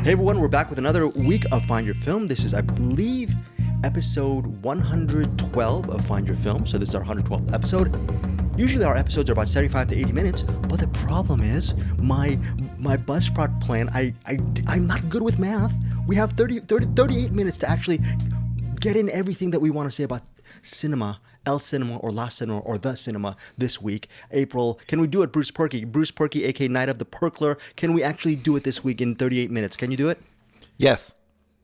Hey everyone, we're back with another week of Find Your Film. This is, I believe, episode 112 of Find Your Film. So this is our 112th episode. Usually our episodes are about 75 to 80 minutes, but the problem is my Buzzsprout plan, I'm not good with math. We have 38 minutes to actually get in everything that we want to say about cinema, El Cinema or La Cinema or The Cinema this week. April, can we do it, Bruce Perky? Bruce Perky, aka Night of the Perkler. Can we actually do it this week in 38 minutes? Can you do it? Yes.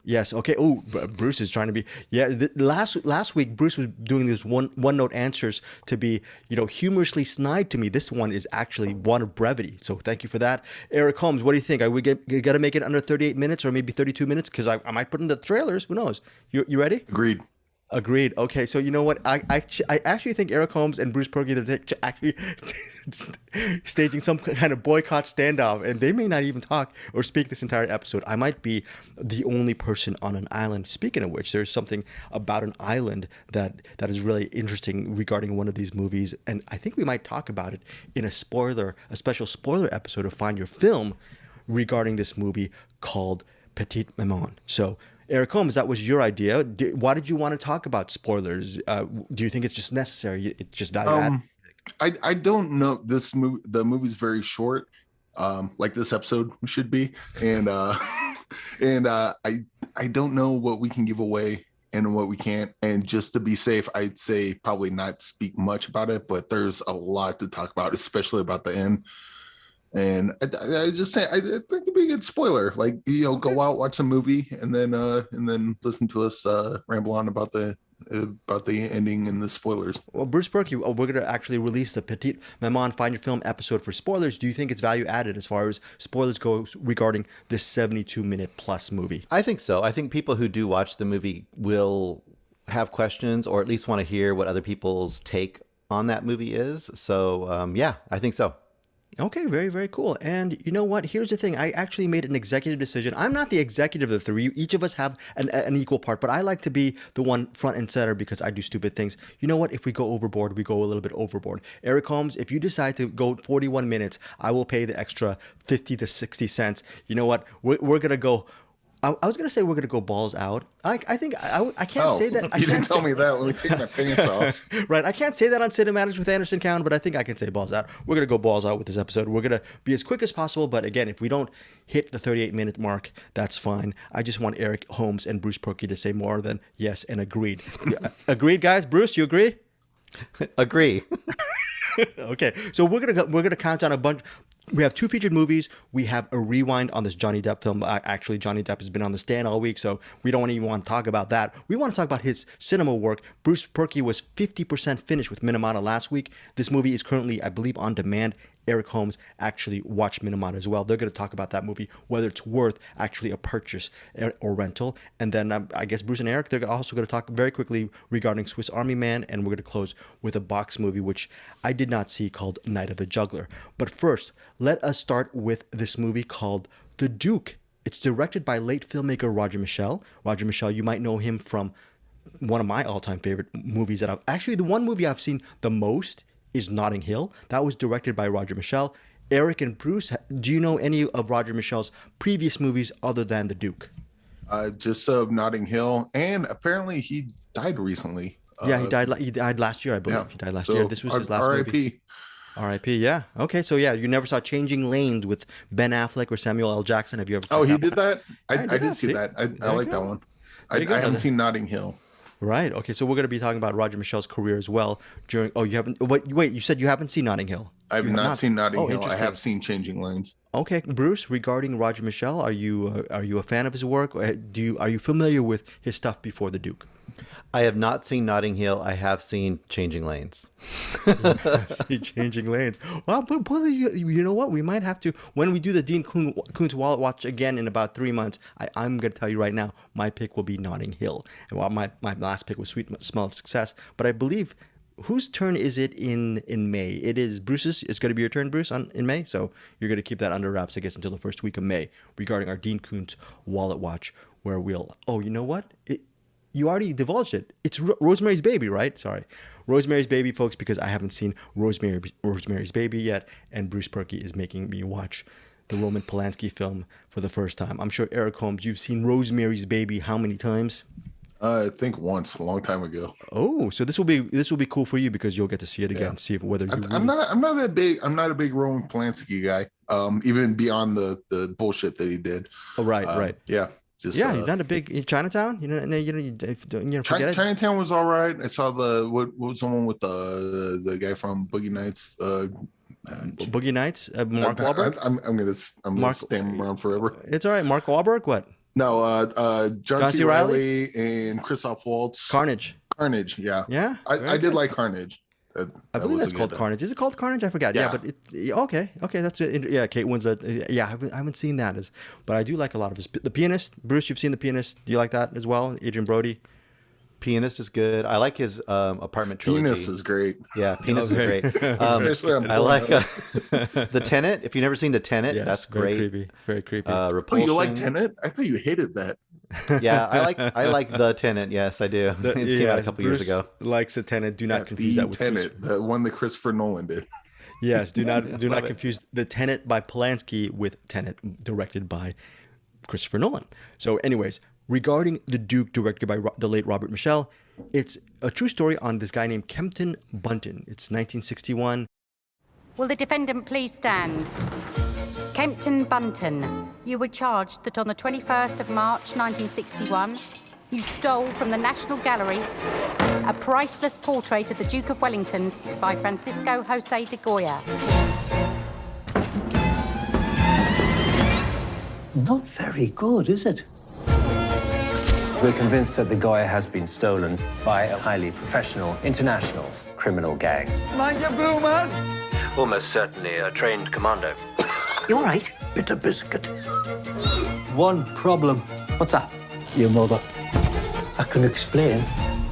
Yes. Okay. Oh, Bruce is trying to be. Yeah. Last week, Bruce was doing these one note answers to be, humorously snide to me. This one is actually one of brevity. So thank you for that, Eric Holmes. What do you think? Are we got to make it under 38 minutes or maybe 32 minutes? Because I might put in the trailers. Who knows? You ready? Agreed. Okay, so you know what? I actually think Eric Holmes and Bruce Perky are actually staging some kind of boycott standoff, and they may not even talk or speak this entire episode. I might be the only person on an island. Speaking of which, there's something about an island that is really interesting regarding one of these movies, and I think we might talk about it in a special spoiler episode of Find Your Film regarding this movie called Petite Maman. So, Eric Holmes, that was your idea. Why did you want to talk about spoilers? Do you think it's just necessary? It's just value add? I don't know. The movie's very short, like this episode should be, and I don't know what we can give away and what we can't. And just to be safe, I'd say probably not speak much about it. But there's a lot to talk about, especially about the end. And I just say I think it'd be a good spoiler. Like, go out, watch a movie, and then listen to us ramble on about the ending and the spoilers. Well, Bruce Perky, we're going to actually release the Petite Maman Find Your Film episode for spoilers. Do you think it's value added as far as spoilers go regarding this 72-minute plus movie? I think so. I think people who do watch the movie will have questions or at least want to hear what other people's take on that movie is. So, yeah, I think so. Okay, very, very cool. And you know what? Here's the thing. I actually made an executive decision. I'm not the executive of the three. Each of us have an equal part, but I like to be the one front and center because I do stupid things. You know what? If we go overboard, we go a little bit overboard. Eric Holmes, if you decide to go 41 minutes, I will pay the extra 50 to 60 cents. You know what? We're going to go... I was going to say we're going to go balls out. I think I can't say that. You didn't tell me that. Let me take my pants off. Right. I can't say that on Cinematics with Anderson Cowan, but I think I can say balls out. We're going to go balls out with this episode. We're going to be as quick as possible. But again, if we don't hit the 38-minute mark, that's fine. I just want Eric Holmes and Bruce Perky to say more than yes and agreed. Agreed, guys? Bruce, you agree? Agree. Okay. So we're gonna count down a bunch. We have two featured movies. We have a rewind on this Johnny Depp film. Actually, Johnny Depp has been on the stand all week, so we don't even want to talk about that. We want to talk about his cinema work. Bruce Perky was 50% finished with MInamata last week. This movie is currently, I believe, on demand. Eric Holmes actually watched MInamata as well. They're going to talk about that movie, whether it's worth actually a purchase or rental. And then I guess Bruce and Eric, they're also going to talk very quickly regarding Swiss Army Man, and we're going to close with a box movie, which I did not see, called Night of the Juggler. But first, let us start with this movie called TheDuke. It's directed by late filmmaker Roger Michell. Roger Michell, you might know him from one of my all-time favorite movies actually, the one movie I've seen the most is Notting Hill. That was directed by Roger Michell. Eric and Bruce, do you know any of Roger Michel's previous movies other than TheDuke? Just Notting Hill, and apparently he died recently. Yeah, he died last year, I believe. Yeah. He died last year. This was his last movie. R.I.P. Yeah. Okay, so yeah, you never saw Changing Lanes with Ben Affleck or Samuel L. Jackson. Have you ever? Oh, he did that. I did see that. I like that one. I haven't seen Notting Hill. Right. Okay. So we're going to be talking about Roger Michel's career as well. You haven't? Wait. You said you haven't seen Notting Hill. I have not seen Notting Hill. I have seen Changing Lanes. Okay, Bruce. Regarding Roger Michel, are you a fan of his work? Or are you familiar with his stuff before TheDuke? I have not seen Notting Hill. I have seen Changing Lanes. Changing Lanes. Well, but both of you know what? We might have to, when we do the Dean Koontz Wallet Watch again in about 3 months, I'm going to tell you right now, my pick will be Notting Hill. And while my last pick was Sweet Smell of Success, but I believe, whose turn is it in May? It is Bruce's. It's going to be your turn, Bruce, in May. So you're going to keep that under wraps, I guess, until the first week of May regarding our Dean Koontz Wallet Watch, where we'll, you know what? You already divulged it. It's Rosemary's Baby, right? Sorry. Rosemary's Baby, folks, because I haven't seen Rosemary's Baby yet, and Bruce Perky is making me watch the Roman Polanski film for the first time. I'm sure, Eric Holmes, you've seen Rosemary's Baby how many times? I think once, a long time ago. Oh, so this will be cool for you because you'll get to see it again, see whether you. I'm not a big Roman Polanski guy. Even beyond the bullshit that he did. Oh, right. Yeah. Just, you're not a big Chinatown. Forget it. Chinatown was all right. I saw what was the one with the guy from Boogie Nights. Boogie Nights. Mark Wahlberg. I'm gonna stand around forever. It's all right. Mark Wahlberg. What? No, John C. Reilly and Christoph Waltz. Carnage. Yeah. Yeah. I did like Carnage. I believe that's called Carnage. Is it called Carnage? I forgot. Yeah, but okay, that's it. Yeah, Kate Winslet. Yeah, I haven't seen that, but I do like a lot of his. The Pianist, Bruce, you've seen The Pianist. Do you like that as well? Adrian Brody. Pianist is good. I like his apartment trilogy. Penis is great. Yeah, Penis is great. Especially on I like The Tenet. If you've never seen The Tenet, Yes, that's great. Very creepy. Repulsion. You like Tenet? I thought you hated that. Yeah, I like The Tenet. Yes, I do. It came out a couple years ago. Likes The Tenet. Do not confuse that with Tenet, the one that Christopher Nolan did. Yes, do not confuse The Tenet by Polanski with Tenet directed by Christopher Nolan. So, anyways, regarding The Duke, directed by the late Robert Michel, it's a true story on this guy named Kempton Bunton. It's 1961. Will the defendant please stand? Kempton Bunton, you were charged that on the 21st of March 1961, you stole from the National Gallery a priceless portrait of the Duke of Wellington by Francisco José de Goya. Not very good, is it? We're convinced that the Goya has been stolen by a highly professional, international criminal gang. Mind your boomers! Almost certainly a trained commando. You all right? Bitter biscuit. One problem. What's that? Your mother. I can explain.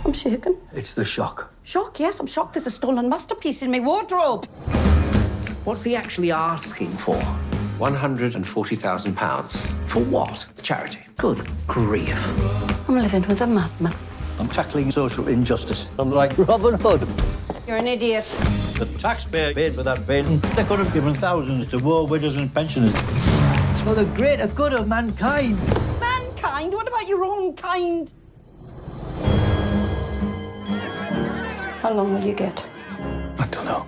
I'm shaken. It's the shock. Shock, yes, I'm shocked there's a stolen masterpiece in my wardrobe. What's he actually asking for? £140,000. For what? Charity. Good grief. I'm living with a madman. I'm tackling social injustice. I'm like Robin Hood. You're an idiot. The taxpayer paid for that bin. They could have given thousands to war widows and pensioners. It's for the greater good of mankind. Mankind? What about your own kind? How long will you get? I don't know.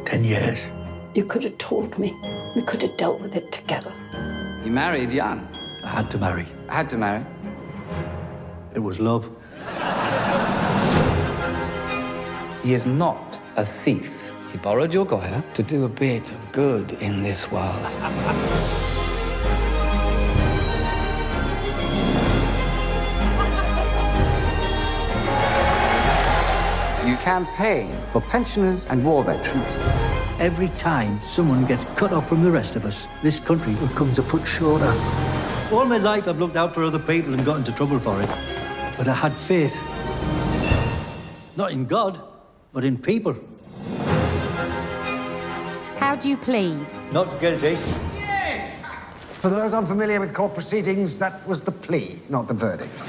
10 years. You could have told me. We could have dealt with it together. You married young. I had to marry. I had to marry. It was love. He is not a thief. He borrowed your Goya to do a bit of good in this world. You campaign for pensioners and war veterans. Every time someone gets cut off from the rest of us, this country becomes a foot shorter. All my life I've looked out for other people and got into trouble for it. But I had faith. Not in God, but in people. How do you plead? Not guilty. For those unfamiliar with court proceedings, that was the plea, not the verdict.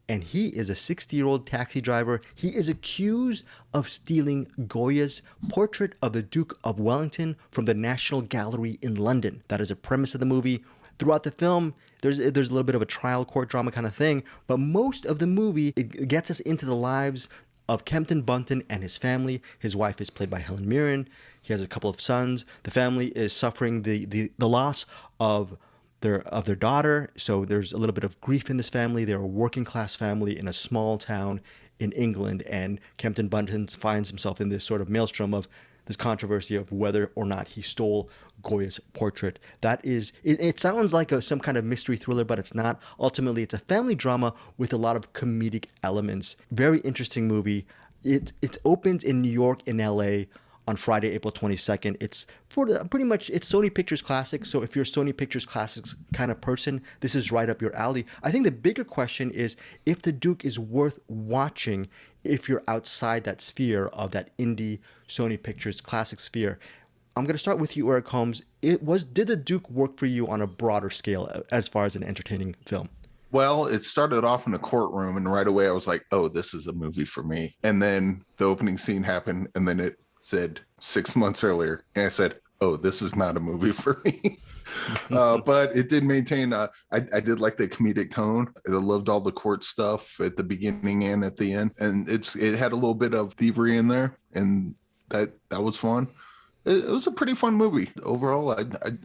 And he is a 60-year-old taxi driver. He is accused of stealing Goya's portrait of the Duke of Wellington from the National Gallery in London. That is a premise of the movie. Throughout the film, there's a little bit of a trial court drama kind of thing, but most of the movie, it gets us into the lives of Kempton Bunton and his family. His wife is played by Helen Mirren. He has a couple of sons. The family is suffering the loss of their daughter, so there's a little bit of grief in this family. They're a working class family in a small town in England, and Kempton Bunton finds himself in this sort of maelstrom of this controversy of whether or not he stole Goya's portrait. That is, it sounds like some kind of mystery thriller, but it's not. Ultimately, it's a family drama with a lot of comedic elements. Very interesting movie. It opens in New York and LA on Friday, April 22nd. It's pretty much Sony Pictures Classics. So if you're a Sony Pictures Classics kind of person, this is right up your alley. I think the bigger question is if The Duke is worth watching if you're outside that sphere of that indie Sony Pictures Classic sphere. I'm going to start with you, Eric Holmes. Did The Duke work for you on a broader scale as far as an entertaining film? Well, it started off in a courtroom, and right away I was like, oh, this is a movie for me. And then the opening scene happened, and then it said 6 months earlier, and I said, "Oh, this is not a movie for me." But it did maintain. I did like the comedic tone. I loved all the court stuff at the beginning and at the end, and it had a little bit of thievery in there, and that was fun. It was a pretty fun movie overall.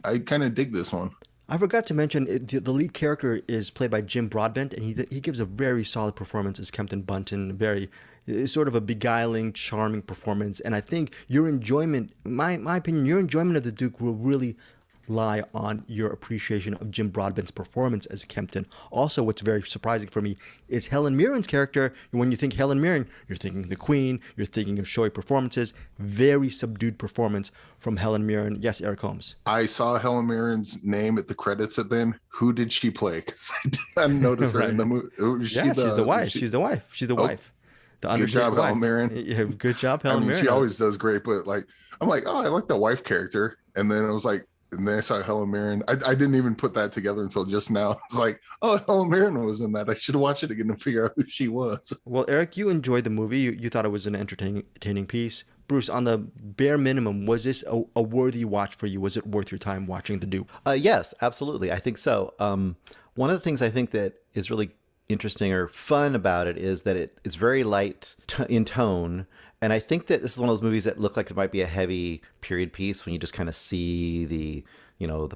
I kind of dig this one. I forgot to mention the lead character is played by Jim Broadbent, and he gives a very solid performance as Kempton Bunton. Very it's sort of a beguiling, charming performance, and I think your enjoyment, my opinion, your enjoyment of the Duke will really lie on your appreciation of Jim Broadbent's performance as Kempton. Also, what's very surprising for me is Helen Mirren's character. When you think Helen Mirren, you're thinking the Queen, you're thinking of showy performances. Very subdued performance from Helen Mirren. Yes, Eric Holmes. I saw Helen Mirren's name at the credits at then. Who did she play? Because I did not notice her in the movie. She's the wife. She's the wife. She's the wife. The good job, wife. Helen Mirren. Yeah, good job, Helen Mirren. She always does great, but I'm like, oh, I like the wife character. And then I was like, and then I saw Helen Mirren. I didn't even put that together until just now. It's like, oh, Helen Mirren was in that. I should watch it again to figure out who she was. Well, Eric, you enjoyed the movie. You thought it was an entertaining piece. Bruce, on the bare minimum, was this a worthy watch for you? Was it worth your time watching The Duke? Yes, absolutely. I think so. One of the things I think that is really interesting or fun about it is that it's very light in tone. And I think that this is one of those movies that look like it might be a heavy period piece when you just kind of see the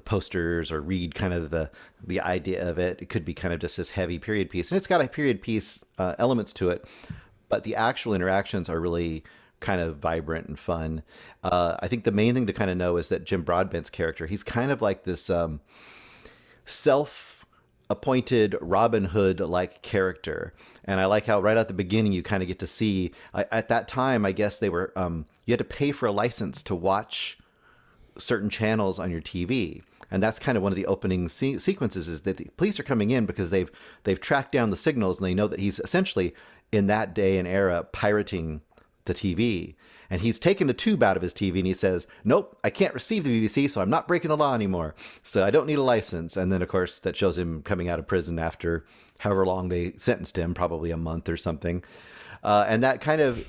posters or read kind of the idea of it. It could be kind of just this heavy period piece. And it's got a period piece elements to it, but the actual interactions are really kind of vibrant and fun. I think the main thing to kind of know is that Jim Broadbent's character, he's kind of like this self-appointed Robin Hood-like character. And I like how right at the beginning you kind of get to see, at that time, I guess they were, you had to pay for a license to watch certain channels on your TV. And that's kind of one of the opening sequences is that the police are coming in because they've tracked down the signals and they know that he's essentially in that day and era pirating the TV. And he's taken a tube out of his TV and he says, nope, I can't receive the BBC, so I'm not breaking the law anymore. So I don't need a license. And then, of course, that shows him coming out of prison after however long they sentenced him, probably a month or something. And that kind of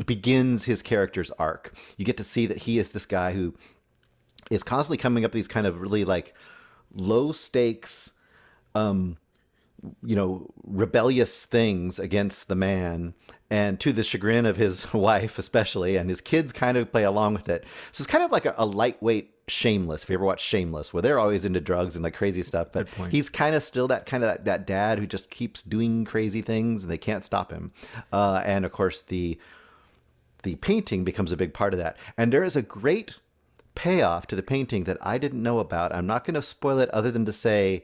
begins his character's arc. You get to see that he is this guy who is constantly coming up with these kind of really like low stakes, rebellious things against the man, and to the chagrin of his wife especially, and his kids kind of play along with it. So it's kind of like a lightweight Shameless. If you ever watch Shameless, where they're always into drugs and like crazy stuff, but he's kind of still that that dad who just keeps doing crazy things and they can't stop him. And of course the painting becomes a big part of that. And there is a great payoff to the painting that I didn't know about. I'm not going to spoil it other than to say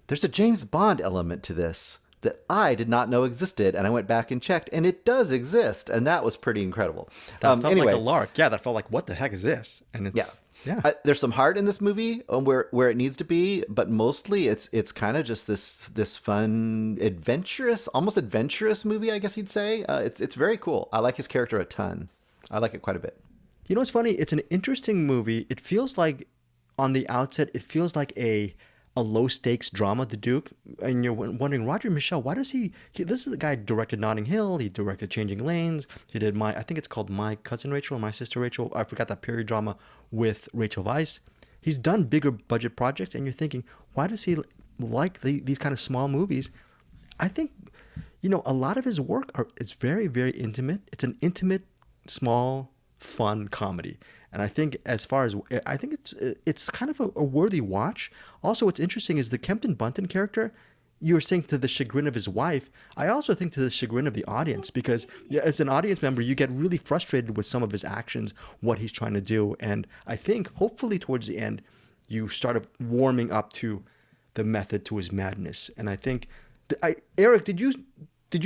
there's a James Bond element to this that I did not know existed, and I went back and checked, and it does exist, and that was pretty incredible. That felt like a lark. Yeah, that felt like, what the heck is this? And it's, yeah. There's some heart in this movie where it needs to be, but mostly it's kind of just this fun, almost adventurous movie, I guess you'd say. It's very cool. I like his character a ton. I like it quite a bit. You know what's funny? It's an interesting movie. It feels like, on the outset, it feels like a low stakes drama, The Duke, and you're wondering, Roger Michell, why does he this is the guy who directed Notting Hill, he directed Changing Lanes, he did I think it's called My Cousin Rachel or My Sister Rachel, I forgot that period drama with Rachel Weisz. He's done bigger budget projects, and you're thinking, why does he like these kind of small movies? I think, a lot of his work is very, very intimate. It's an intimate, small, fun comedy. And I think it's kind of a worthy watch. Also, what's interesting is the Kempton Bunton character, you were saying to the chagrin of his wife. I also think to the chagrin of the audience, because as an audience member, you get really frustrated with some of his actions, what he's trying to do. And I think hopefully towards the end, you start warming up to the method to his madness. And I think, Eric, did you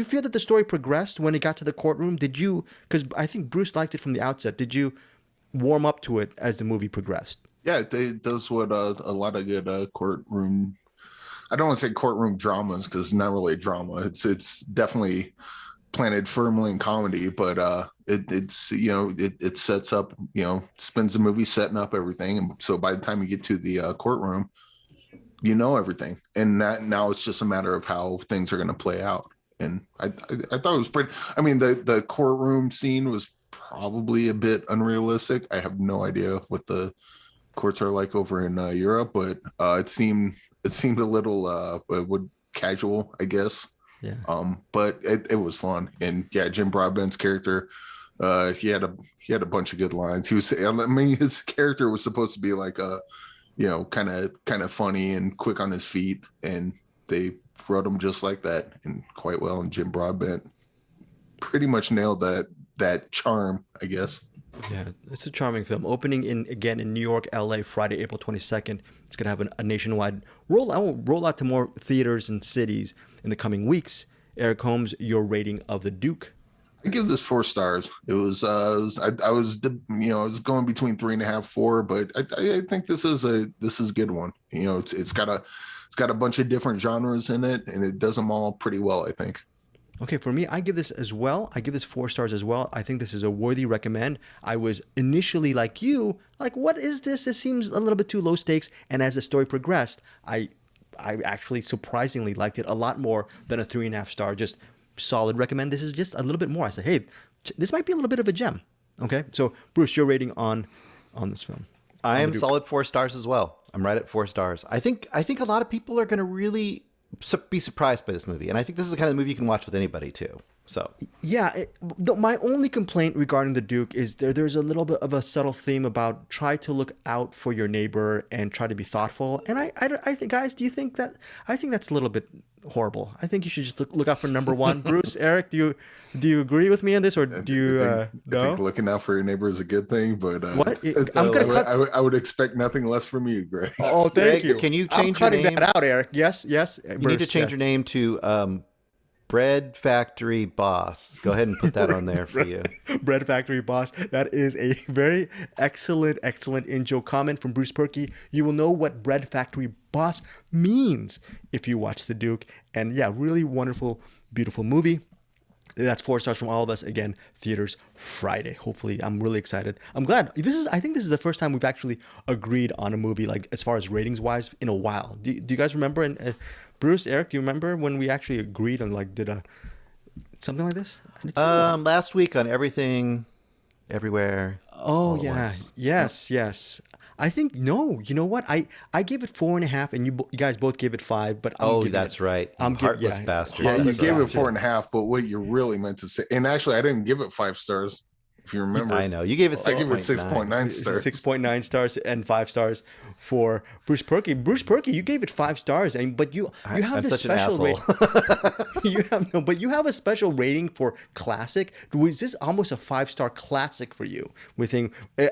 feel that the story progressed when it got to the courtroom? Because I think Bruce liked it from the outset. Did you warm up to it as the movie progressed? Yeah, it does what a lot of good courtroom. I don't want to say courtroom dramas because it's not really a drama. It's definitely planted firmly in comedy, but it sets up, spends the movie setting up everything, and so by the time you get to the courtroom, everything, and now it's just a matter of how things are going to play out. And I thought it was pretty. I mean, the courtroom scene was probably a bit unrealistic. I have no idea what the courts are like over in Europe, but it seemed a little casual, I guess. Yeah. But it was fun, and yeah, Jim Broadbent's character, he had a bunch of good lines. His character was supposed to be like kind of funny and quick on his feet, and they wrote him just like that and quite well. And Jim Broadbent pretty much nailed that charm, I guess. Yeah, it's a charming film. Opening in New York, LA, Friday, April 22nd. It's going to have a nationwide roll out to more theaters and cities in the coming weeks. Eric Holmes, your rating of TheDuke? I give this 4 stars. It was I was going between 3.5, 4, but I think this is a good one. It's got a bunch of different genres in it, and it does them all pretty well, I think. Okay, for me, I give this as well. I give this 4 stars as well. I think this is a worthy recommend. I was initially like you, like, what is this? This seems a little bit too low stakes. And as the story progressed, I actually surprisingly liked it a lot more than a 3.5 star. Just solid recommend. This is just a little bit more. I said, hey, this might be a little bit of a gem. Okay, so Bruce, your rating on this film? I am solid 4 stars as well. I'm right at 4 stars. I think a lot of people are going to really be surprised by this movie, and I think this is the kind of movie you can watch with anybody too. So yeah, my only complaint regarding TheDuke is there's a little bit of a subtle theme about try to look out for your neighbor and try to be thoughtful. And I think, guys, do you think that? I think that's a little bit horrible. I think you should just look out for number one. Bruce, Eric, do you agree with me on this, or do you I no? think looking out for your neighbor is a good thing, but What? I'm gonna cut. I would expect nothing less from you, Greg. Oh, thank Greg, you. can you I'm change your cutting name? that out, Eric? Yes. You need to change your name to Bread Factory Boss. Go ahead and put that on there for you. Bread Factory Boss. That is a very excellent in-joke comment from Bruce Perky. You will know what Bread Factory Boss means if you watch TheDuke. And yeah, really wonderful, beautiful movie. That's 4 stars from all of us. Again, theaters Friday. Hopefully, I'm really excited. I'm glad. I think this is the first time we've actually agreed on a movie, like as far as ratings wise, in a while. Do you guys remember? And Bruce, Eric, do you remember when we actually agreed and like did something like this? Last week on Everything, Everywhere. Oh yeah, yes. I think no. You know what? I gave it 4.5, and you guys both gave it 5. But That's right. I'm heartless bastard. Yeah, you gave it 4.5, but what you really meant to say, and actually, I didn't give it 5 stars. If you remember, I know you gave it 6. I gave it 6.9 stars. 6.9 stars and 5 stars for Bruce Perky. Bruce Perky, you gave it 5 stars, but you have this special rating. You have a special rating for classic. Was this almost a 5-star classic for you?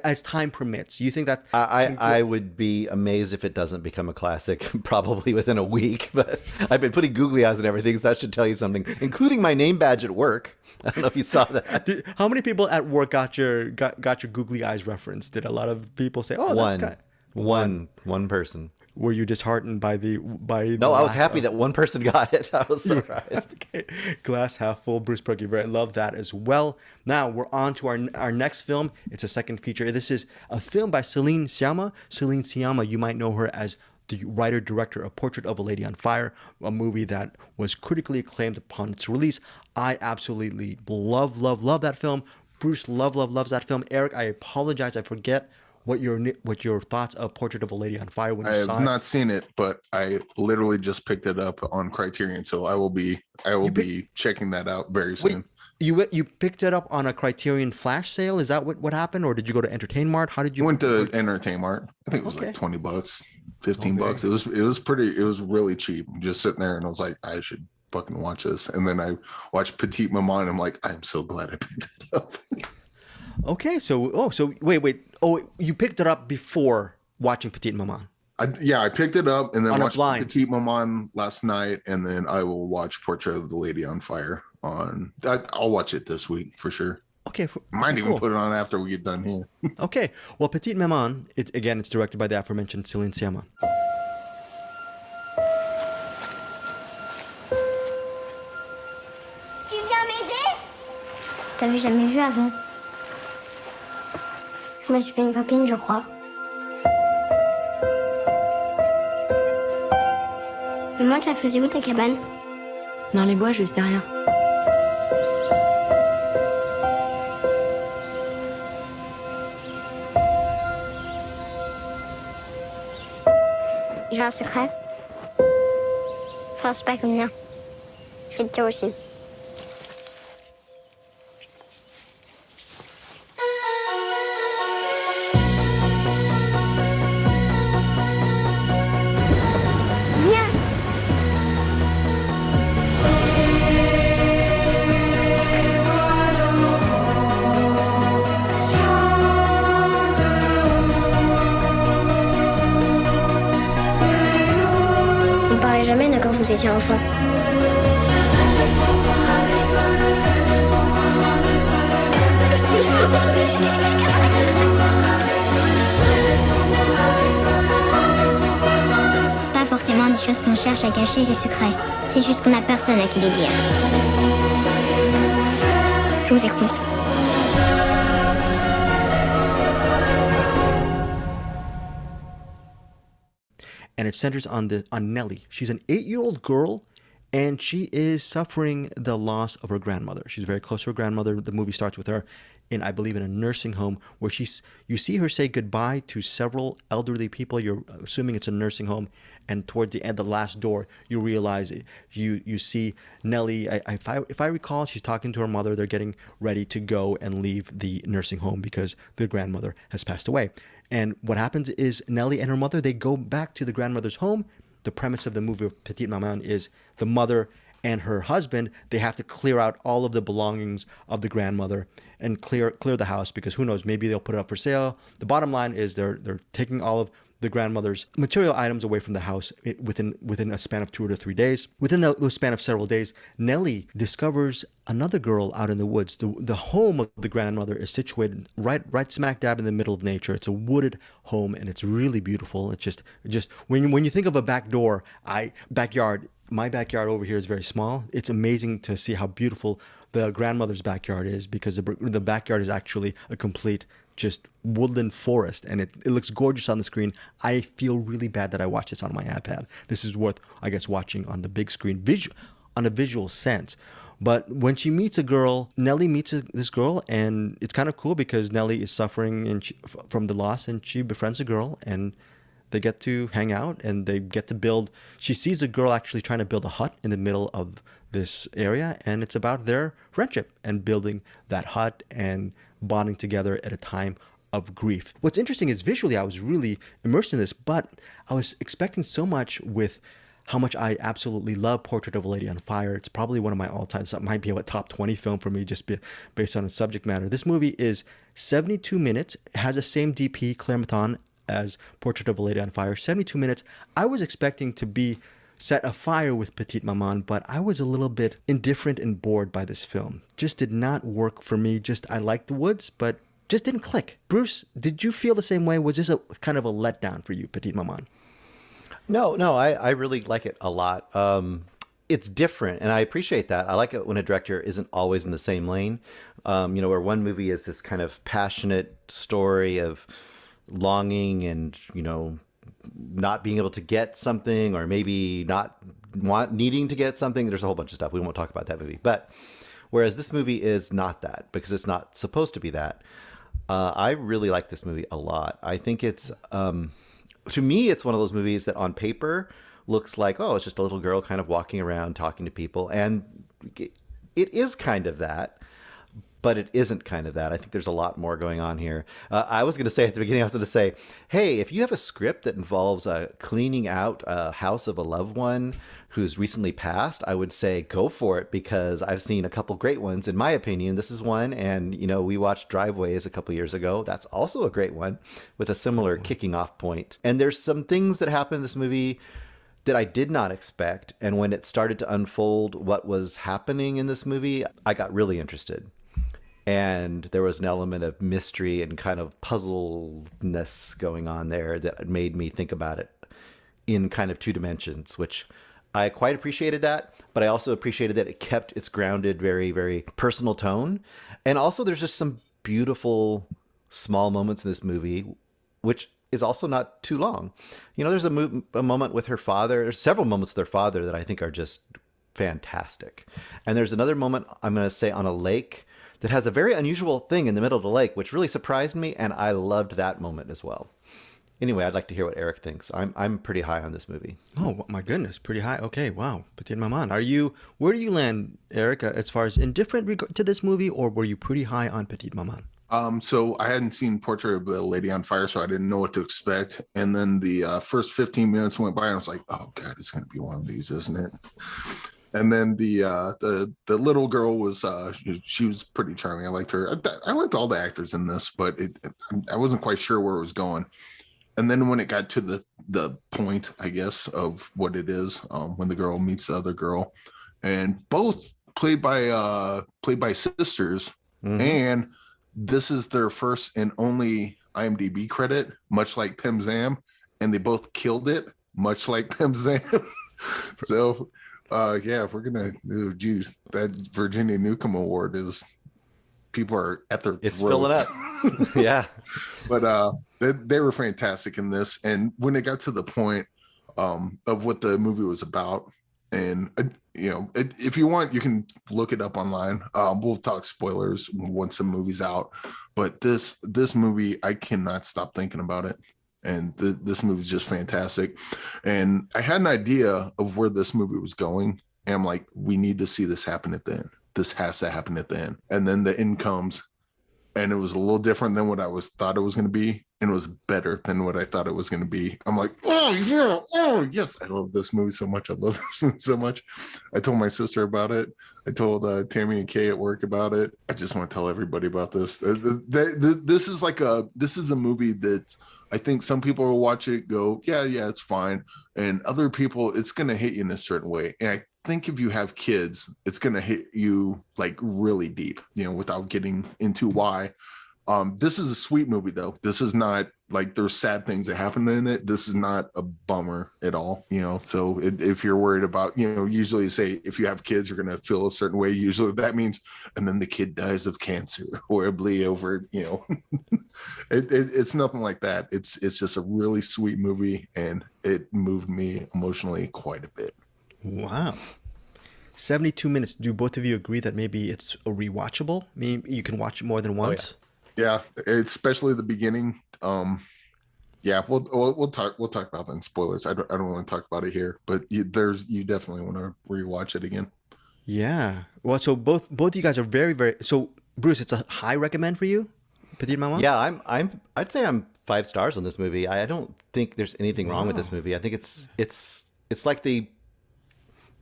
As time permits, you think that? I would be amazed if it doesn't become a classic probably within a week. But I've been putting googly eyes and everything, so that should tell you something, including my name badge at work. I don't know if you saw that. How many people at work got your googly eyes reference? Did a lot of people say, "Oh, that's good"? One person. Were you disheartened by the No, I was happy that one person got it. I was surprised. Okay. Glass half full. Bruce Perky, I love that as well. Now we're on to our next film. It's a second feature. This is a film by Céline Sciamma. Céline Sciamma, you might know her as the writer-director of Portrait of a Lady on Fire, a movie that was critically acclaimed upon its release. I absolutely love that film. Bruce loves that film. Eric, I apologize. I forget what your thoughts of Portrait of a Lady on Fire when you saw it. I have not seen it, but I literally just picked it up on Criterion, so I will be checking that out very soon. Wait, you picked it up on a Criterion flash sale? Is that what happened, or did you go to Entertain Mart? How did you? I went to Entertain Mart. I think it was like $20, $15. It was really cheap. Just sitting there, and I was like, I should fucking watch this. And then I watched Petite Maman, and I'm like, I'm so glad I picked it up. Okay, so wait. Oh, you picked it up before watching Petite Maman. I picked it up and then on watched Petite Maman last night, and then I will watch Portrait of the Lady on Fire I'll watch it this week for sure. Okay. Might even put it on after we get done here. Okay. Well, Petite Maman, it's directed by the aforementioned Céline Sciamma. Tu viens m'aider? T'avais jamais vu avant. Je me suis fait une copine, je crois. Maman, tu la faisais où ta cabane? Dans les bois, juste derrière. J'ai un secret. Enfin, c'est pas comme le mien. C'est le tien aussi. Viens. On parlait jamais de quand vous étiez enfant. C'est pas forcément des choses qu'on cherche à cacher, les secrets. C'est juste qu'on a personne à qui les dire. Je vous écoute. And it centers on Nellie. She's an 8-year-old girl, and she is suffering the loss of her grandmother. She's very close to her grandmother. The movie starts with her in, I believe, in a nursing home where you see her say goodbye to several elderly people. You're assuming it's a nursing home, and toward the end, the last door, you realize you see Nellie. If I recall, she's talking to her mother. They're getting ready to go and leave the nursing home because their grandmother has passed away. And what happens is Nellie and her mother, they go back to the grandmother's home. The premise of the movie Petite Maman is the mother and her husband, they have to clear out all of the belongings of the grandmother and clear the house, because who knows, maybe they'll put it up for sale. The bottom line is they're taking all of the grandmother's material items away from the house within a span of 2 to 3 days. Within the span of several days, Nellie discovers another girl out in the woods. The home of the grandmother is situated right smack dab in the middle of nature. It's a wooded home, and it's really beautiful. It's just when you think of a backyard, my backyard over here is very small. It's amazing to see how beautiful the grandmother's backyard is, because the backyard is actually a complete just woodland forest, and it looks gorgeous on the screen. I feel really bad that I watched this on my iPad. This is worth, I guess, watching on the big screen on a visual sense. But when she meets a girl, Nellie meets this girl, and it's kind of cool because Nellie is suffering from the loss, and she befriends a girl, and they get to hang out, and they get to build. She sees a girl actually trying to build a hut in the middle of this area, and it's about their friendship and building that hut and bonding together at a time of grief. What's interesting is visually I was really immersed in this, but I was expecting so much with how much I absolutely love Portrait of a Lady on Fire. It's probably one of my all-time, so it might be a top 20 film for me just based on its subject matter. This movie is 72 minutes, has the same DP, Claire Mathon, as Portrait of a Lady on Fire, 72 minutes. I was expecting to be set afire with Petite Maman, but I was a little bit indifferent and bored by this film. Just did not work for me. I liked the woods, but just didn't click. Bruce, did you feel the same way? Was this a kind of a letdown for you, Petite Maman? No, I really like it a lot. It's different, and I appreciate that. I like it when a director isn't always in the same lane. Where one movie is this kind of passionate story of longing and, not being able to get something, or maybe not needing to get something. There's a whole bunch of stuff. We won't talk about that movie. But whereas this movie is not that, because it's not supposed to be that. I really like this movie a lot. I think it's, to me, it's one of those movies that on paper looks like, oh, it's just a little girl kind of walking around talking to people. And it is kind of that. But it isn't kind of that. I think there's a lot more going on here. I was going to say at the beginning, hey, if you have a script that involves cleaning out a house of a loved one who's recently passed, I would say go for it, because I've seen a couple great ones. In my opinion, this is one. And, we watched Driveways a couple years ago. That's also a great one with a similar kicking off point. And there's some things that happen in this movie that I did not expect. And when it started to unfold what was happening in this movie, I got really interested. And there was an element of mystery and kind of puzzleness going on there that made me think about it in kind of 2 dimensions, which I quite appreciated that. But I also appreciated that it kept its grounded, very, very personal tone. And also there's just some beautiful small moments in this movie, which is also not too long. There's a moment with her father. There's several moments with her father that I think are just fantastic. And there's another moment, I'm going to say, on a lake that has a very unusual thing in the middle of the lake, which really surprised me, and I loved that moment as well. Anyway, I'd like to hear what Eric thinks. I'm pretty high on this movie. Oh my goodness, pretty high. Okay, wow. Petite Maman. Where do you land, Eric, as far as indifferent to this movie, or were you pretty high on Petite Maman? So I hadn't seen Portrait of a Lady on Fire, so I didn't know what to expect. And then the first 15 minutes went by, and I was like, "Oh God, it's going to be one of these, isn't it?" And then the little girl was she was pretty charming. I liked her. I liked all the actors in this, but I wasn't quite sure where it was going. And then when it got to the point, I guess, of what it is, when the girl meets the other girl, and both played by sisters, and this is their first and only IMDb credit, much like Pim Zam, and they both killed it, much like Pim Zam. So, if we're gonna do juice, that Virginia Newcomb Award is, people are at their It's throats. filling up. Yeah, but they were fantastic in this. And when it got to the point of what the movie was about, and if you want, you can look it up online. We'll talk spoilers once the movie's out. But this movie, I cannot stop thinking about it. And this movie is just fantastic. And I had an idea of where this movie was going. And I'm like, we need to see this happen at the end. This has to happen at the end. And then the end comes, and it was a little different than what I thought it was going to be. And it was better than what I thought it was going to be. I'm like, oh yeah, oh yes, I love this movie so much. I love this movie so much. I told my sister about it. I told Tammy and Kay at work about it. I just want to tell everybody about this. This is a movie that I think some people will watch it, go, yeah, it's fine, and other people, it's going to hit you in a certain way. And I think if you have kids, it's going to hit you like really deep, without getting into why. This is a sweet movie, though. This is not like there's sad things that happen in it. This is not a bummer at all, So if you're worried about, usually say if you have kids, you're going to feel a certain way. Usually that means, and then the kid dies of cancer horribly over, it's nothing like that. It's just a really sweet movie, and it moved me emotionally quite a bit. Wow. 72 minutes. Do both of you agree that maybe it's a rewatchable? I mean, you can watch it more than once? Yeah, especially the beginning. We'll talk about that in spoilers. I don't want to talk about it here, but you definitely want to rewatch it again. Yeah. Well, so both you guys are very, very. So Bruce, it's a high recommend for you, Petite Maman? Yeah, I'd say I'm 5 stars on this movie. I don't think there's anything wrong with this movie. I think it's like the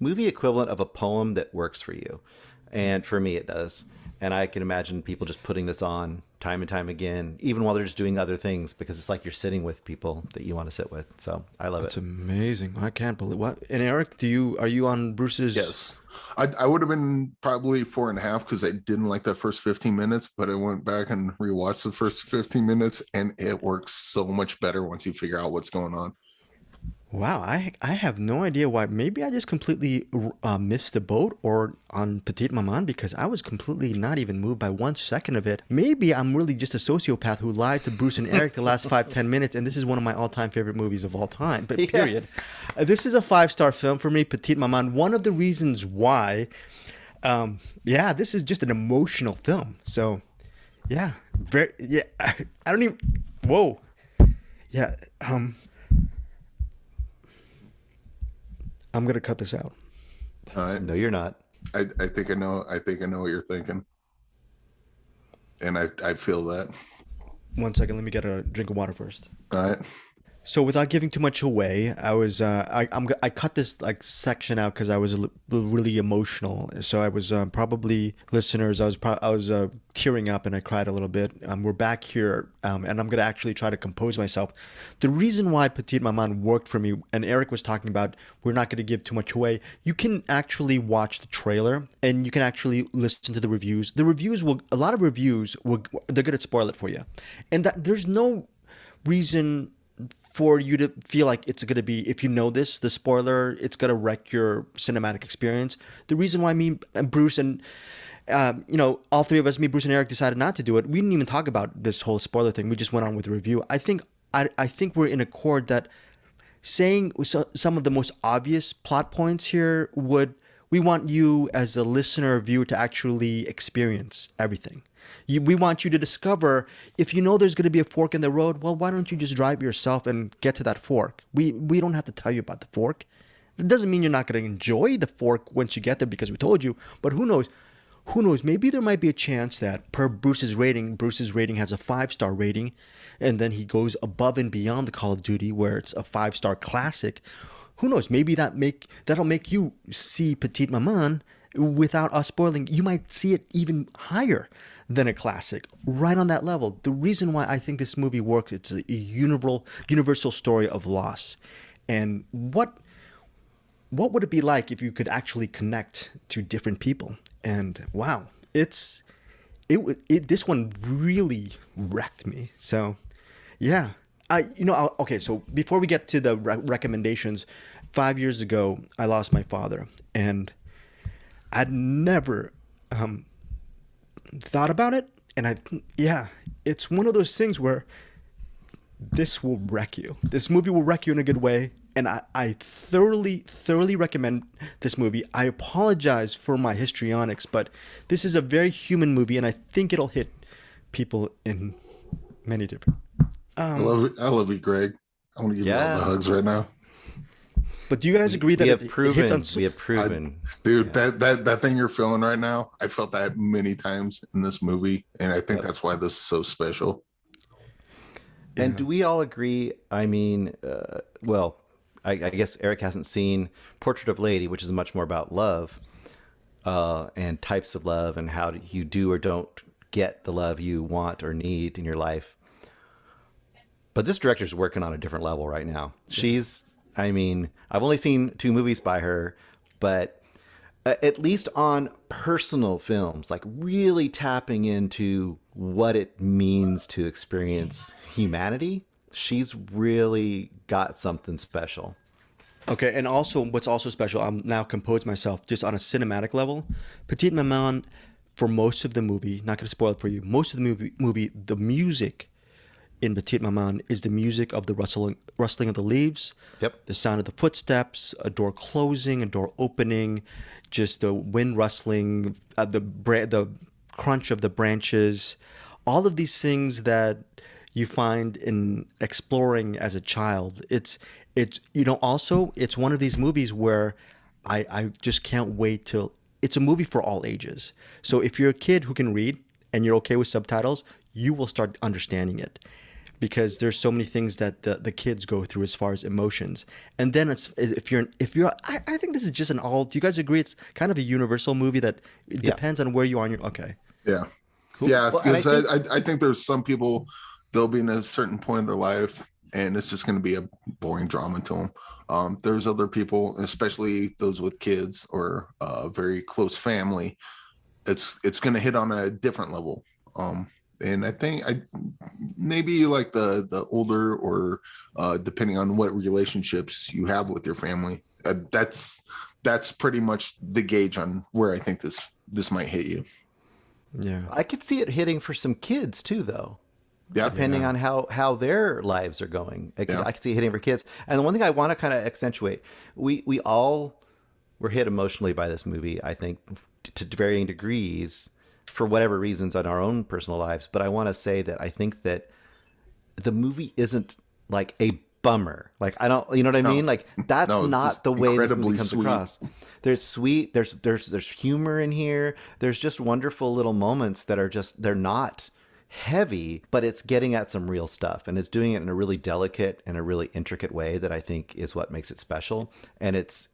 movie equivalent of a poem that works for you, and for me it does. And I can imagine people just putting this on time and time again, even while they're just doing other things, because it's like you're sitting with people that you want to sit with. So I love it. It's amazing. I can't believe what. And Eric, are you on Bruce's? Yes, I would have been probably 4.5 because I didn't like that first 15 minutes, but I went back and rewatched the first 15 minutes, and it works so much better once you figure out what's going on. Wow, I have no idea why. Maybe I just completely missed the boat or on Petite Maman, because I was completely not even moved by 1 second of it. Maybe I'm really just a sociopath who lied to Bruce and Eric the last 5-10 minutes, and this is one of my all-time favorite movies of all time. But period. Yes. This is a 5-star film for me, Petite Maman. One of the reasons why, this is just an emotional film. So, I don't even. Whoa. Yeah. I'm gonna cut this out. No, you're not. I think I know. I think I know what you're thinking, and I feel that. 1 second, let me get a drink of water first. All right. So without giving too much away, I was I cut this section out because I was really emotional. So I was probably listeners. I was tearing up and I cried a little bit. We're back here, and I'm gonna actually try to compose myself. The reason why Petite Maman worked for me, and Eric was talking about, we're not gonna give too much away. You can actually watch the trailer and you can actually listen to the reviews. A lot of reviews they're gonna spoil it for you, and that there's no reason for you to feel like it's going to be, if you know the spoiler, it's going to wreck your cinematic experience. The reason why me and Bruce and, all three of us, me, Bruce, and Eric, decided not to do it, we didn't even talk about this whole spoiler thing. We just went on with the review. I think we're in accord that saying some of the most obvious plot points here we want you as a listener or viewer to actually experience everything. We want you to discover, if you know there's going to be a fork in the road, well, why don't you just drive yourself and get to that fork? We don't have to tell you about the fork. It doesn't mean you're not going to enjoy the fork once you get there because we told you, but who knows? Who knows? Maybe there might be a chance that per Bruce's rating has a 5-star rating, and then he goes above and beyond the Call of Duty where it's a 5-star classic. Who knows? Maybe that'll make you see Petite Maman without us spoiling. You might see it even higher than a classic, right on that level. The reason why I think this movie works, it's a universal story of loss. And what would it be like if you could actually connect to different people? And wow, this one really wrecked me. So yeah, okay. So before we get to the recommendations, 5 years ago, I lost my father, and I'd never thought about it. And it's one of those things where this will wreck you. This movie will wreck you in a good way. And I thoroughly recommend this movie. I apologize for my histrionics, but this is a very human movie, and I think it'll hit people in many different. I love you, Greg. I want to give you all the hugs right now. But do you guys agree that we have proven, dude, that thing you're feeling right now? I felt that many times in this movie, and I think that's why this is so special. And do we all agree? I mean, I guess Eric hasn't seen Portrait of Lady, which is much more about love and types of love and how you do or don't get the love you want or need in your life. But this director's working on a different level right now. Yeah. I've only seen 2 movies by her, but at least on personal films, like really tapping into what it means to experience humanity, she's really got something special. Okay, and also what's also special, I'm now composed myself just on a cinematic level. Petite Maman, for most of the movie, not going to spoil it for you, most of the movie, the music in Petite Maman is the music of the rustling of the leaves, the sound of the footsteps, a door closing, a door opening, just the wind rustling, the crunch of the branches, all of these things that you find in exploring as a child. It's one of these movies where I just can't wait till it's a movie for all ages. So if you're a kid who can read and you're okay with subtitles, you will start understanding it, because there's so many things that the kids go through as far as emotions. And then if you're I think this is just do you guys agree it's kind of a universal movie that it depends on where you are in your okay. Yeah. Cool. Yeah, because I think there's some people, they'll be in a certain point in their life and it's just going to be a boring drama to them. There's other people, especially those with kids or very close family, it's going to hit on a different level. And I think maybe like the older or depending on what relationships you have with your family, that's pretty much the gauge on where I think this might hit you. Yeah, I could see it hitting for some kids too, though. Yeah, depending on how their lives are going, I could see it hitting for kids. And the one thing I want to kind of accentuate, we all were hit emotionally by this movie, I think, to varying degrees, for whatever reasons in our own personal lives. But I want to say that I think that the movie isn't like a bummer. Like, I don't, you know what I mean? Like, that's not the way this movie comes across. There's sweet, there's humor in here. There's just wonderful little moments that are just, they're not heavy, but it's getting at some real stuff, and it's doing it in a really delicate and a really intricate way that I think is what makes it special. And it's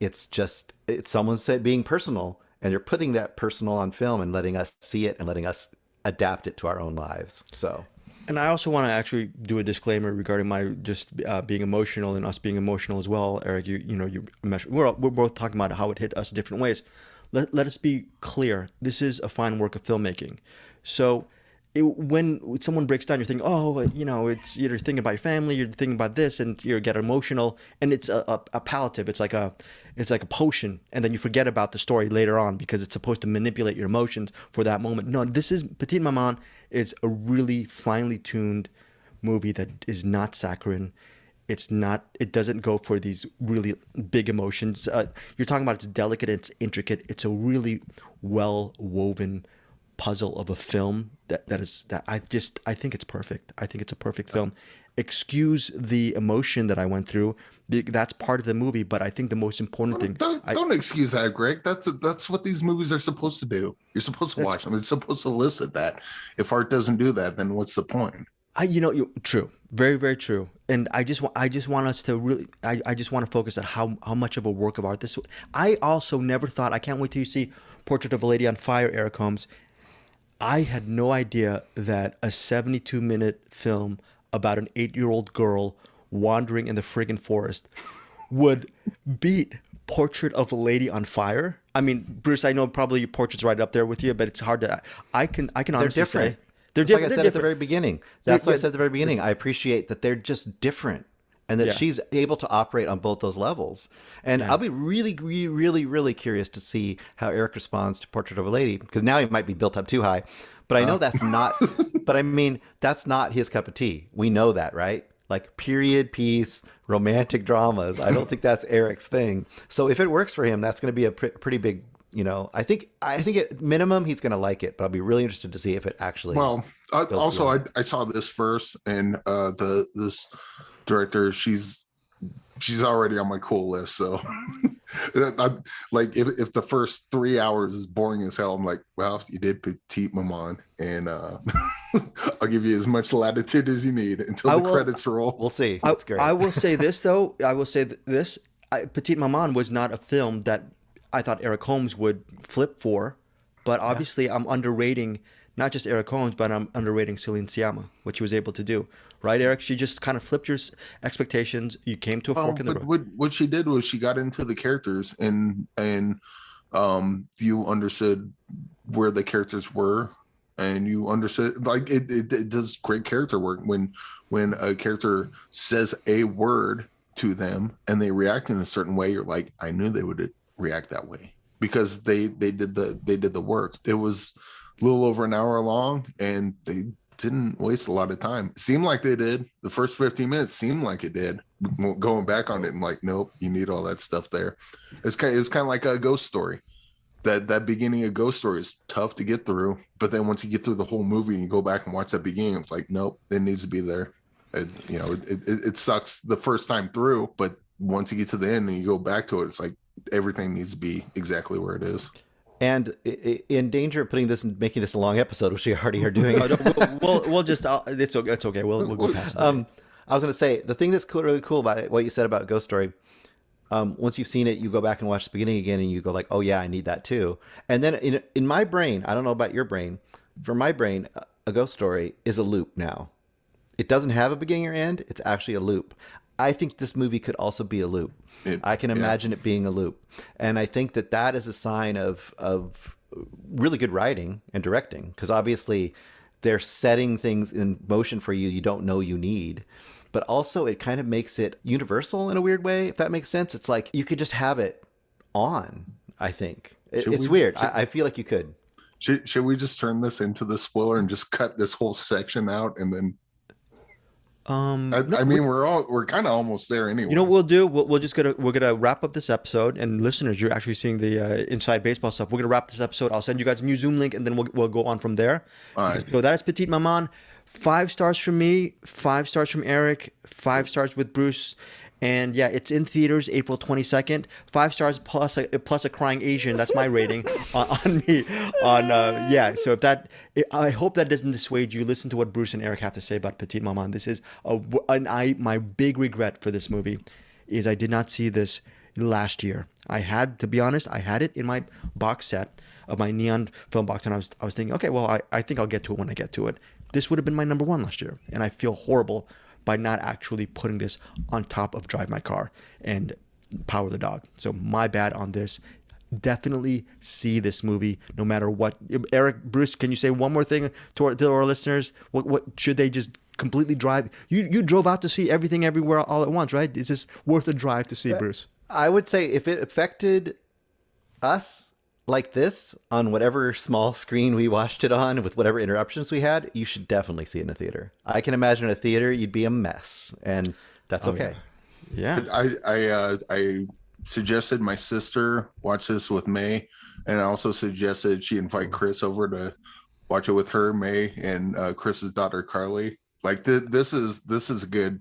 someone said being personal, and they're putting that personal on film and letting us see it and letting us adapt it to our own lives. So, and I also want to actually do a disclaimer regarding my just being emotional and us being emotional as well, Eric. We're both talking about how it hit us different ways. Let us be clear. This is a fine work of filmmaking. So when someone breaks down, you're thinking, it's you're thinking about your family, you're thinking about this, and you get emotional, and it's a palliative. It's like a potion, and then you forget about the story later on because it's supposed to manipulate your emotions for that moment. No, this is Petite Maman. It's a really finely tuned movie that is not saccharine. It doesn't go for these really big emotions. You're talking about it's delicate, it's intricate. It's a really well woven puzzle of a film that I think it's perfect. I think it's a perfect film. Excuse the emotion that I went through. That's part of the movie, but I think the most important thing. Don't excuse that, Greg. That's what these movies are supposed to do. You're supposed to watch them. It's supposed to elicit that. If art doesn't do that, then what's the point? True, very, very true. And I just want us to really, I just want to focus on how much of a work of art this. I also never thought. I can't wait till you see Portrait of a Lady on Fire, Eric Holmes. I had no idea that a 72-minute film about an 8-year-old girl wandering in the friggin' forest would beat Portrait of a Lady on Fire. I mean, Bruce, I know probably your Portrait's right up there with you, but it's hard to. I can honestly say they're different. Like I said at the very beginning. That's what I said at the very beginning. I appreciate that they're just different, and that she's able to operate on both those levels. And I'll be really, really, really, really curious to see how Eric responds to Portrait of a Lady, because now he might be built up too high. But I know that's not. But I mean, that's not his cup of tea. We know that, right? Like period piece, romantic dramas. I don't think that's Eric's thing. So if it works for him, that's going to be a pretty big. I think at minimum he's going to like it. But I'll be really interested to see if it actually. Well, also I saw this first, and this director, she's already on my cool list. So like if the first 3 hours is boring as hell, I'm like, well, you did Petite Maman, and I'll give you as much latitude as you need until the credits roll. We'll see. That's great. I will say this though. Petite Maman was not a film that I thought Eric Holmes would flip for, but obviously I'm underrating not just Eric Holmes, but I'm underrating Céline Sciamma, what she was able to do. Right, Eric? She just kind of flipped your expectations. You came to a fork in the road. What she did was she got into the characters, and you understood where the characters were, and you understood, like, it does great character work when a character says a word to them and they react in a certain way. You're like, I knew they would react that way because they did the work. It was a little over an hour long, and they didn't waste a lot of time. It seemed like they did. The first 15 minutes seemed like it did. Going back on it, I'm like, nope, you need all that stuff there. It's kind of like a Ghost Story. That beginning of Ghost Story is tough to get through, but then once you get through the whole movie and you go back and watch that beginning, it's like, nope, it needs to be there. It sucks the first time through, but once you get to the end and you go back to it, it's like everything needs to be exactly where it is. And in danger of making this a long episode, which we already are doing. we'll just, it's okay. We'll go past it. I was going to say, the thing that's really cool about what you said about Ghost Story, once you've seen it, you go back and watch the beginning again, and you go like, oh yeah, I need that too. And then in my brain, I don't know about your brain, for my brain, a Ghost Story is a loop now. It doesn't have a beginning or end. It's actually a loop. I think this movie could also be a loop. I can imagine it being a loop. And I think that is a sign of really good writing and directing, because obviously they're setting things in motion for you don't know you need. But also it kind of makes it universal in a weird way, if that makes sense. It's like you could just have it on, I think. It's weird. I feel like you could. Should we just turn this into the spoiler and just cut this whole section out and then... I mean, we're kind of almost there anyway. You know what we'll do? We're gonna wrap up this episode, and listeners, you're actually seeing the inside baseball stuff. We're gonna wrap this episode. I'll send you guys a new Zoom link, and then we'll go on from there. All right. So that is Petite Maman. 5 stars from me, 5 stars from Eric, 5 stars with Bruce. And yeah, it's in theaters April 22nd. 5 stars plus a crying Asian. That's my rating on me. So I hope that doesn't dissuade you. Listen to what Bruce and Eric have to say about Petite Maman. This is my big regret for this movie is I did not see this last year. To be honest, I had it in my box set of my neon film box, and I was thinking, okay, well, I think I'll get to it when I get to it. This would have been my number 1 last year, and I feel horrible by not actually putting this on top of Drive My Car and Power the Dog. So my bad on this. Definitely see this movie no matter what. Eric, Bruce, can you say one more thing to our listeners? What should they just completely drive? You drove out to see Everything Everywhere all at once, right? Is this worth a drive to see, Bruce? I would say if it affected us like this on whatever small screen we watched it on with whatever interruptions we had, you should definitely see it in a theater. I can imagine in a theater you'd be a mess, and that's okay. Yeah. I suggested my sister watch this with May, and I also suggested she invite Chris over to watch it with her, May, and Chris's daughter Carly. Like this is a good.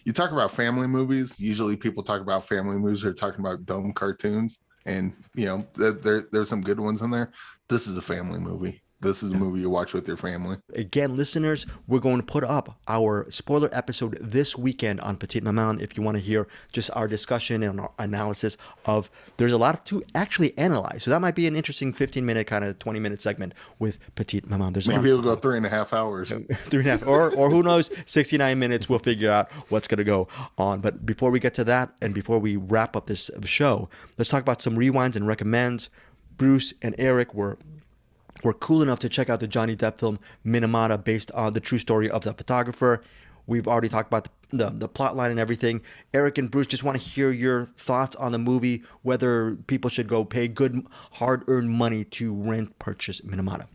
You talk about family movies. Usually, people talk about family movies. They're talking about dumb cartoons, and there's some good ones in there. This is a family movie. This is a movie you watch with your family. Again, listeners, we're going to put up our spoiler episode this weekend on Petite Maman if you want to hear just our discussion and our analysis of, there's a lot to actually analyze. So that might be an interesting 15-minute, kind of 20-minute segment with Petite Maman. There's Maybe it'll go 3.5 hours. 3.5, or who knows, 69 minutes. We'll figure out what's going to go on. But before we get to that, and before we wrap up this show, let's talk about some rewinds and recommends. Bruce and Eric were cool enough to check out the Johnny Depp film MInamata, based on the true story of the photographer. We've already talked about the plot line and everything. Eric and Bruce, just want to hear your thoughts on the movie, whether people should go pay good, hard-earned money to purchase MInamata.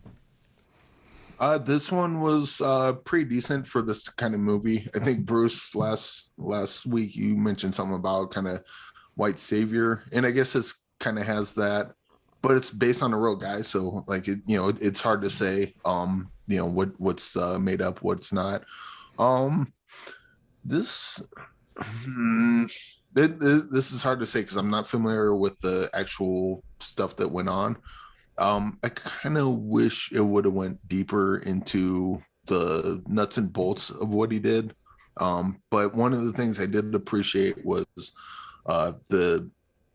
This one was pretty decent for this kind of movie. I think, Bruce, last week you mentioned something about kind of white savior, and I guess this kind of has that, but it's based on a real guy, so like it's hard to say what's made up, what's not. This is hard to say because I'm not familiar with the actual stuff that went on. I kind of wish it would have went deeper into the nuts and bolts of what he did. But one of the things I did appreciate was the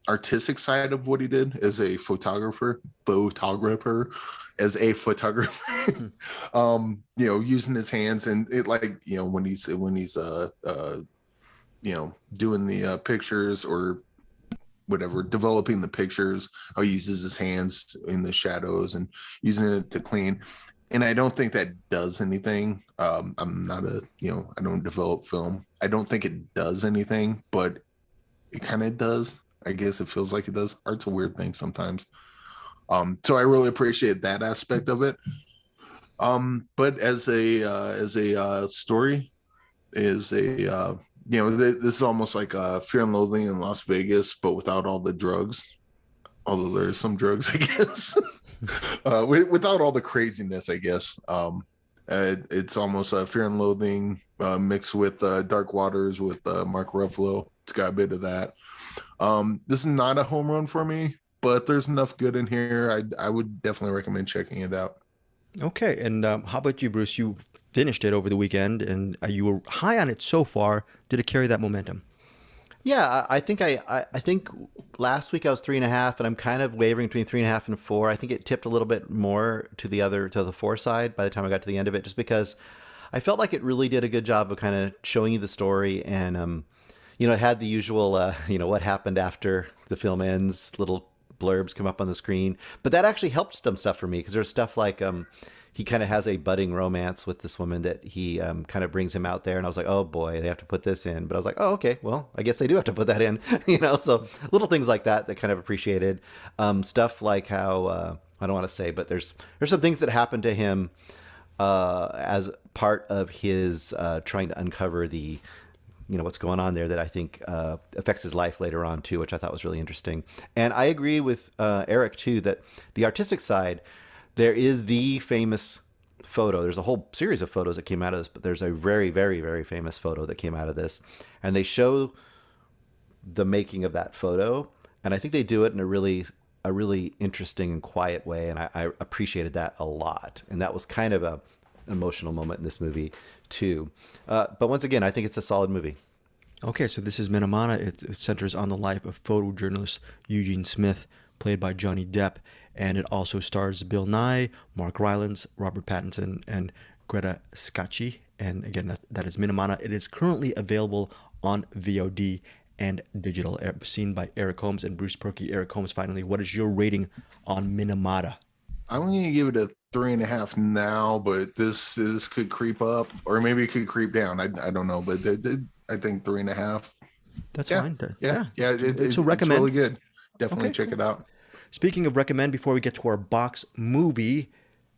artistic side of what he did as a photographer, using his hands, and it, like, when he's doing the pictures or whatever, developing the pictures, how he uses his hands in the shadows and using it to clean. And I don't think that does anything. I'm not I don't develop film. I don't think it does anything, but it kind of does. I guess it feels like it does. Art's a weird thing sometimes. So I really appreciate that aspect of it. But as a story, this is almost like Fear and Loathing in Las Vegas, but without all the drugs. Although there's some drugs, I guess. Without all the craziness, I guess. It's almost Fear and Loathing mixed with Dark Waters with Mark Ruffalo. It's got a bit of that. This is not a home run for me, but there's enough good in here. I would definitely recommend checking it out. Okay, and how about you, Bruce? You finished it over the weekend, and you were high on it so far. Did it carry that momentum? Yeah, I think I think last week I was 3.5, and I'm kind of wavering between 3.5 and 4. I think it tipped a little bit more to the 4 side by the time I got to the end of it, just because I felt like it really did a good job of kind of showing you the story, and it had the usual what happened after the film ends, little blurbs come up on the screen, but that actually helped some stuff for me, because there's stuff like he kind of has a budding romance with this woman that he kind of brings him out there, and I was like, oh boy, they have to put this in. But I was like, oh, okay, well, I guess they do have to put that in. So little things like that kind of appreciated. Stuff like how I don't want to say, but there's some things that happen to him as part of his trying to uncover the what's going on there, that I think affects his life later on too, which I thought was really interesting. And I agree with Eric too, that the artistic side, there is the famous photo. There's a whole series of photos that came out of this, but there's a very, very, very famous photo that came out of this, and they show the making of that photo, and I think they do it in a really interesting and quiet way, and I appreciated that a lot. And that was kind of an emotional moment in this movie too. But once again, I think it's a solid movie. Okay, so this is MInamata. It centers on the life of photojournalist Eugene Smith, played by Johnny Depp, and it also stars Bill Nye, Mark Rylance, Robert Pattinson, and Greta Scacchi. And again, that is MInamata. It is currently available on VOD and digital, seen by Eric Holmes and Bruce Perky. Eric Holmes, finally, what is your rating on MInamata? I'm going to give it a 3.5 now, but this could creep up, or maybe it could creep down. I don't know, but I think 3.5. That's fine. Yeah. It's recommend. It's really good. Definitely check it out. Speaking of recommend, before we get to our box movie,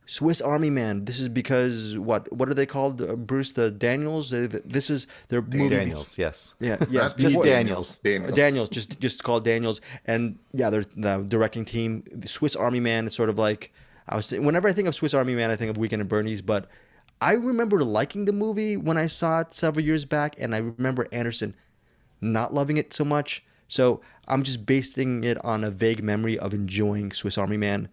Swiss Army Man. This is because what are they called, Bruce? The Daniels. This is their movie. Daniels, yes. Yeah, yes. Just Daniels. Daniels. Just called Daniels. And yeah, they're the directing team. The Swiss Army Man. It's sort of like Whenever I think of Swiss Army Man, I think of Weekend at Bernie's, but I remember liking the movie when I saw it several years back, and I remember Anderson not loving it so much. So I'm just basing it on a vague memory of enjoying Swiss Army Man.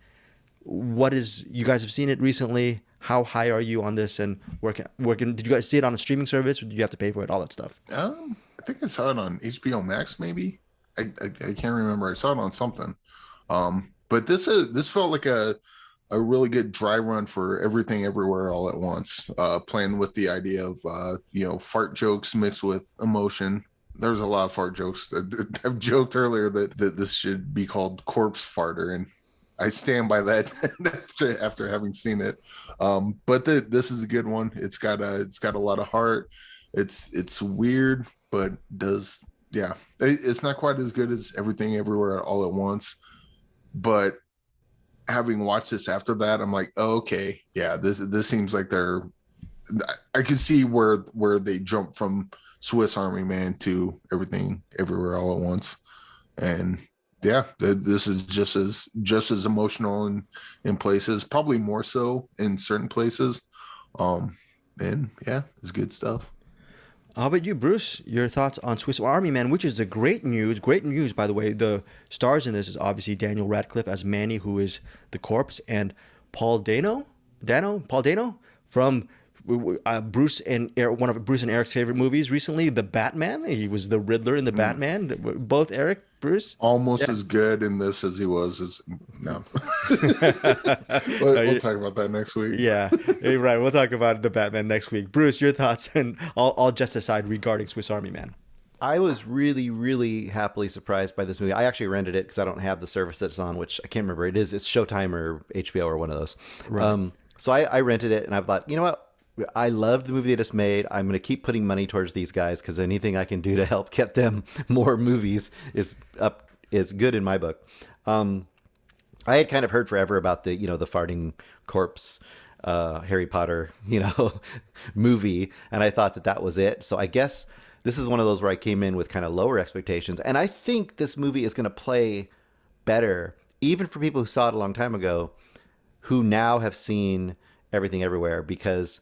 You guys have seen it recently? How high are you on this? And did you guys see it on a streaming service, or did you have to pay for it? All that stuff. I think I saw it on HBO Max, maybe. I can't remember. I saw it on something. But this felt like a really good dry run for Everything Everywhere All at Once, playing with the idea of fart jokes mixed with emotion. There's a lot of fart jokes. I've joked earlier that this should be called Corpse Farter, and I stand by that after having seen it. But this is a good one. It's got a lot of heart. It's weird, but it's not quite as good as Everything Everywhere All at Once. But having watched this after that, I'm like, oh, okay, yeah, this seems like I could see where they jump from Swiss Army Man to Everything Everywhere All at Once. And yeah, this is just as emotional in places, probably more so in certain places. And yeah, it's good stuff. How about you, Bruce? Your thoughts on Swiss Army Man, which is the great news. Great news, by the way. The stars in this is obviously Daniel Radcliffe as Manny, who is the corpse, and Paul Dano from Bruce and Eric, one of Bruce and Eric's favorite movies recently, The Batman. He was the Riddler in The Batman. Both Eric, Bruce, almost as good in this as he was no. We'll talk about that next week. Yeah, right. We'll talk about The Batman next week. Bruce, your thoughts, and all just aside regarding Swiss Army Man. I was really, really happily surprised by this movie. I actually rented it because I don't have the service that's on, which I can't remember. It's Showtime or HBO or one of those. Right. So I rented it, and I thought, you know what? I love the movie they just made. I'm going to keep putting money towards these guys because anything I can do to help get them more movies is good in my book. I had kind of heard forever about the farting corpse Harry Potter movie, and I thought that was it. So I guess this is one of those where I came in with kind of lower expectations, and I think this movie is going to play better, even for people who saw it a long time ago, who now have seen Everything Everywhere, because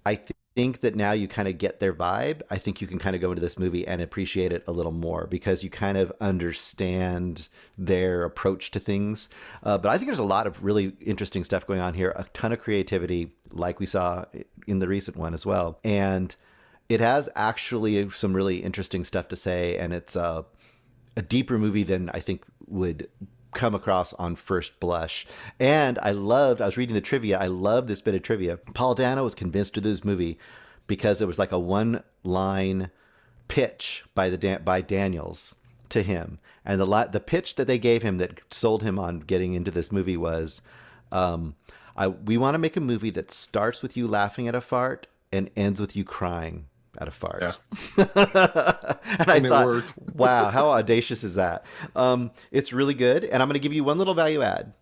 I think that now you kind of get their vibe. I think you can kind of go into this movie and appreciate it a little more because you kind of understand their approach to things. But I think there's a lot of really interesting stuff going on here, a ton of creativity like we saw in the recent one as well. And it has actually some really interesting stuff to say, and it's a deeper movie than I think would come across on first blush. And I was reading the trivia. I love this bit of trivia. Paul Dano was convinced to do this movie because it was like a one-line pitch by Daniels to him. And the pitch that they gave him that sold him on getting into this movie was, we want to make a movie that starts with you laughing at a fart and ends with you crying at a fart. Yeah. and I thought, worked. Wow, how audacious is that? It's really good. And I'm going to give you one little value add.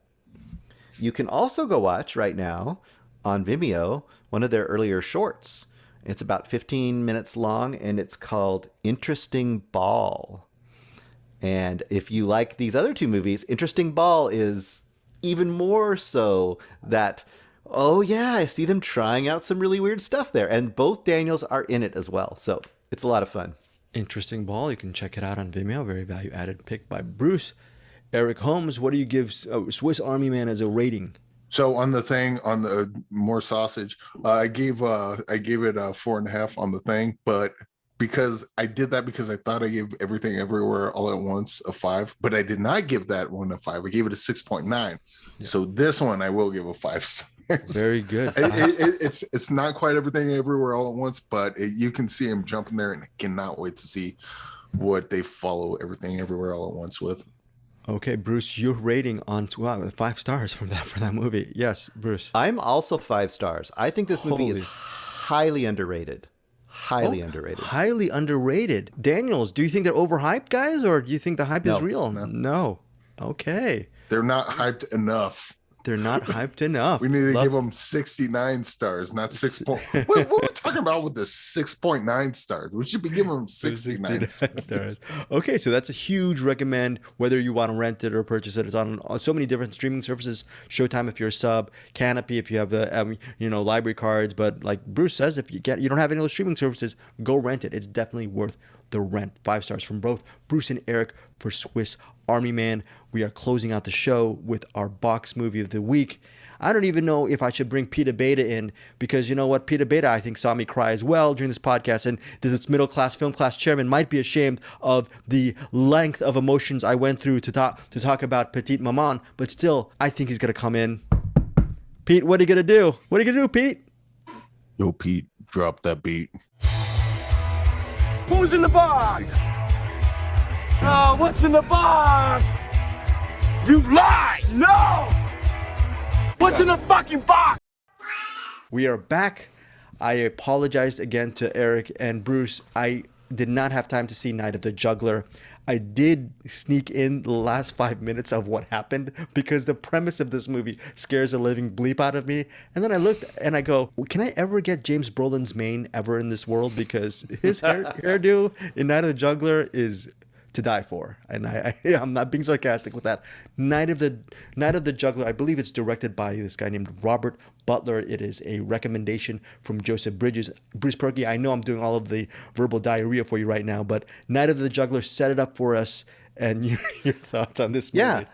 You can also go watch right now on Vimeo one of their earlier shorts. It's about 15 minutes long, and it's called Interesting Ball. And if you like these other two movies, Interesting Ball is even more so that, oh yeah, I see them trying out some really weird stuff there. And both Daniels are in it as well. So it's a lot of fun. Interesting Ball. You can check it out on Vimeo. Very value-added pick by Bruce. Eric Holmes, what do you give Swiss Army Man as a rating? So on the more sausage, I gave it a 4.5 on the thing, but because I did that because I thought I gave Everything Everywhere All at Once a 5, but I did not give that one a 5. I gave it a 6.9. Yeah. So this one I will give a 5 stars. Very good. It's not quite Everything Everywhere All at Once, but you can see him jumping there, and I cannot wait to see what they follow Everything Everywhere All at Once with. Okay, Bruce, your rating on 5 stars for that movie. Yes, Bruce. I'm also 5 stars. I think this movie is highly underrated. Highly underrated. Daniels, do you think they're overhyped, guys, or do you think the hype is real? No. Okay. They're not hyped enough They're not hyped enough. We need to give them 69 stars, not 6 point. What are we talking about with the 6.9 stars? We should be giving them 69 stars. Okay, so that's a huge recommend, whether you want to rent it or purchase it. It's on so many different streaming services. Showtime if you're a sub, Canopy if you have library cards. But like Bruce says, if you don't have any of those streaming services, go rent it. It's definitely worth the rent. 5 stars from both Bruce and Eric for Swiss Army Man. We are closing out the show with our box movie of the week. I don't even know if I should bring Peter Beta in, because you know what? Peter Beta, I think, saw me cry as well during this podcast, and this middle class film class chairman might be ashamed of the length of emotions I went through to talk about Petite Maman, but still, I think he's gonna come in. Pete, what are you gonna do? What are you gonna do, Pete? Yo, Pete, drop that beat. Who's in the box? Oh, what's in the box? You lie! No! What's in the fucking box? We are back. I apologize again to Eric and Bruce. I did not have time to see Night of the Juggler. I did sneak in the last 5 minutes of what happened because the premise of this movie scares the living bleep out of me. And then I looked and I go, can I ever get James Brolin's mane ever in this world? Because his hairdo in Night of the Juggler is to die for, and I'm not being sarcastic with that. Night of the Juggler, I believe it's directed by this guy named Robert Butler. It is a recommendation from Joseph Bridges. Bruce Perky, I know I'm doing all of the verbal diarrhea for you right now, but Night of the Juggler set it up for us, and your thoughts on this movie. Yeah.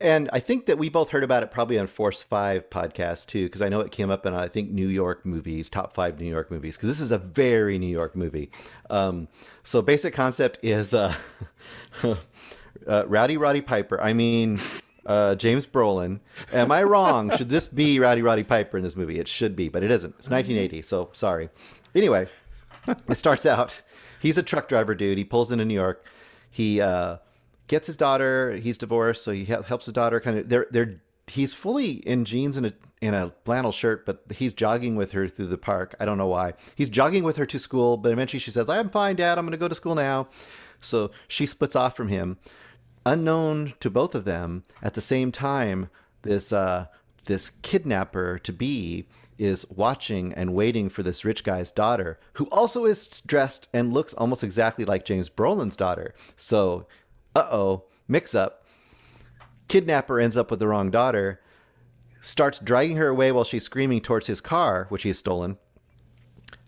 And I think that we both heard about it probably on Force 5 podcast too, because I know it came up in, I think, New York movies, top 5 New York movies, because this is a very New York movie. So basic concept is Rowdy Roddy Piper. I mean, James Brolin. Am I wrong? Should this be Rowdy Roddy Piper in this movie? It should be, but it isn't. It's 1980, so sorry. Anyway, it starts out, he's a truck driver dude. He pulls into New York. He gets his daughter. He's divorced, so he helps his daughter. Kind of, he's fully in jeans and a flannel shirt, but he's jogging with her through the park. I don't know why. He's jogging with her to school, but eventually she says, "I'm fine, Dad. I'm going to go to school now." So she splits off from him, unknown to both of them. At the same time, this kidnapper to be is watching and waiting for this rich guy's daughter, who also is dressed and looks almost exactly like James Brolin's daughter. So, mix up. Kidnapper ends up with the wrong daughter, starts dragging her away while she's screaming towards his car, which he has stolen.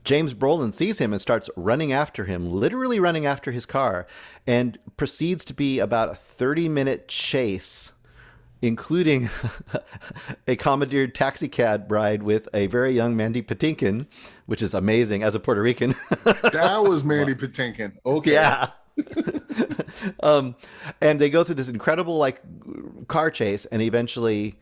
James Brolin sees him and starts running after him, literally running after his car, and proceeds to be about a 30-minute chase, including a commandeered taxi cab ride with a very young Mandy Patinkin, which is amazing as a Puerto Rican. That was Mandy Patinkin. Okay. Yeah. And they go through this incredible car chase, and eventually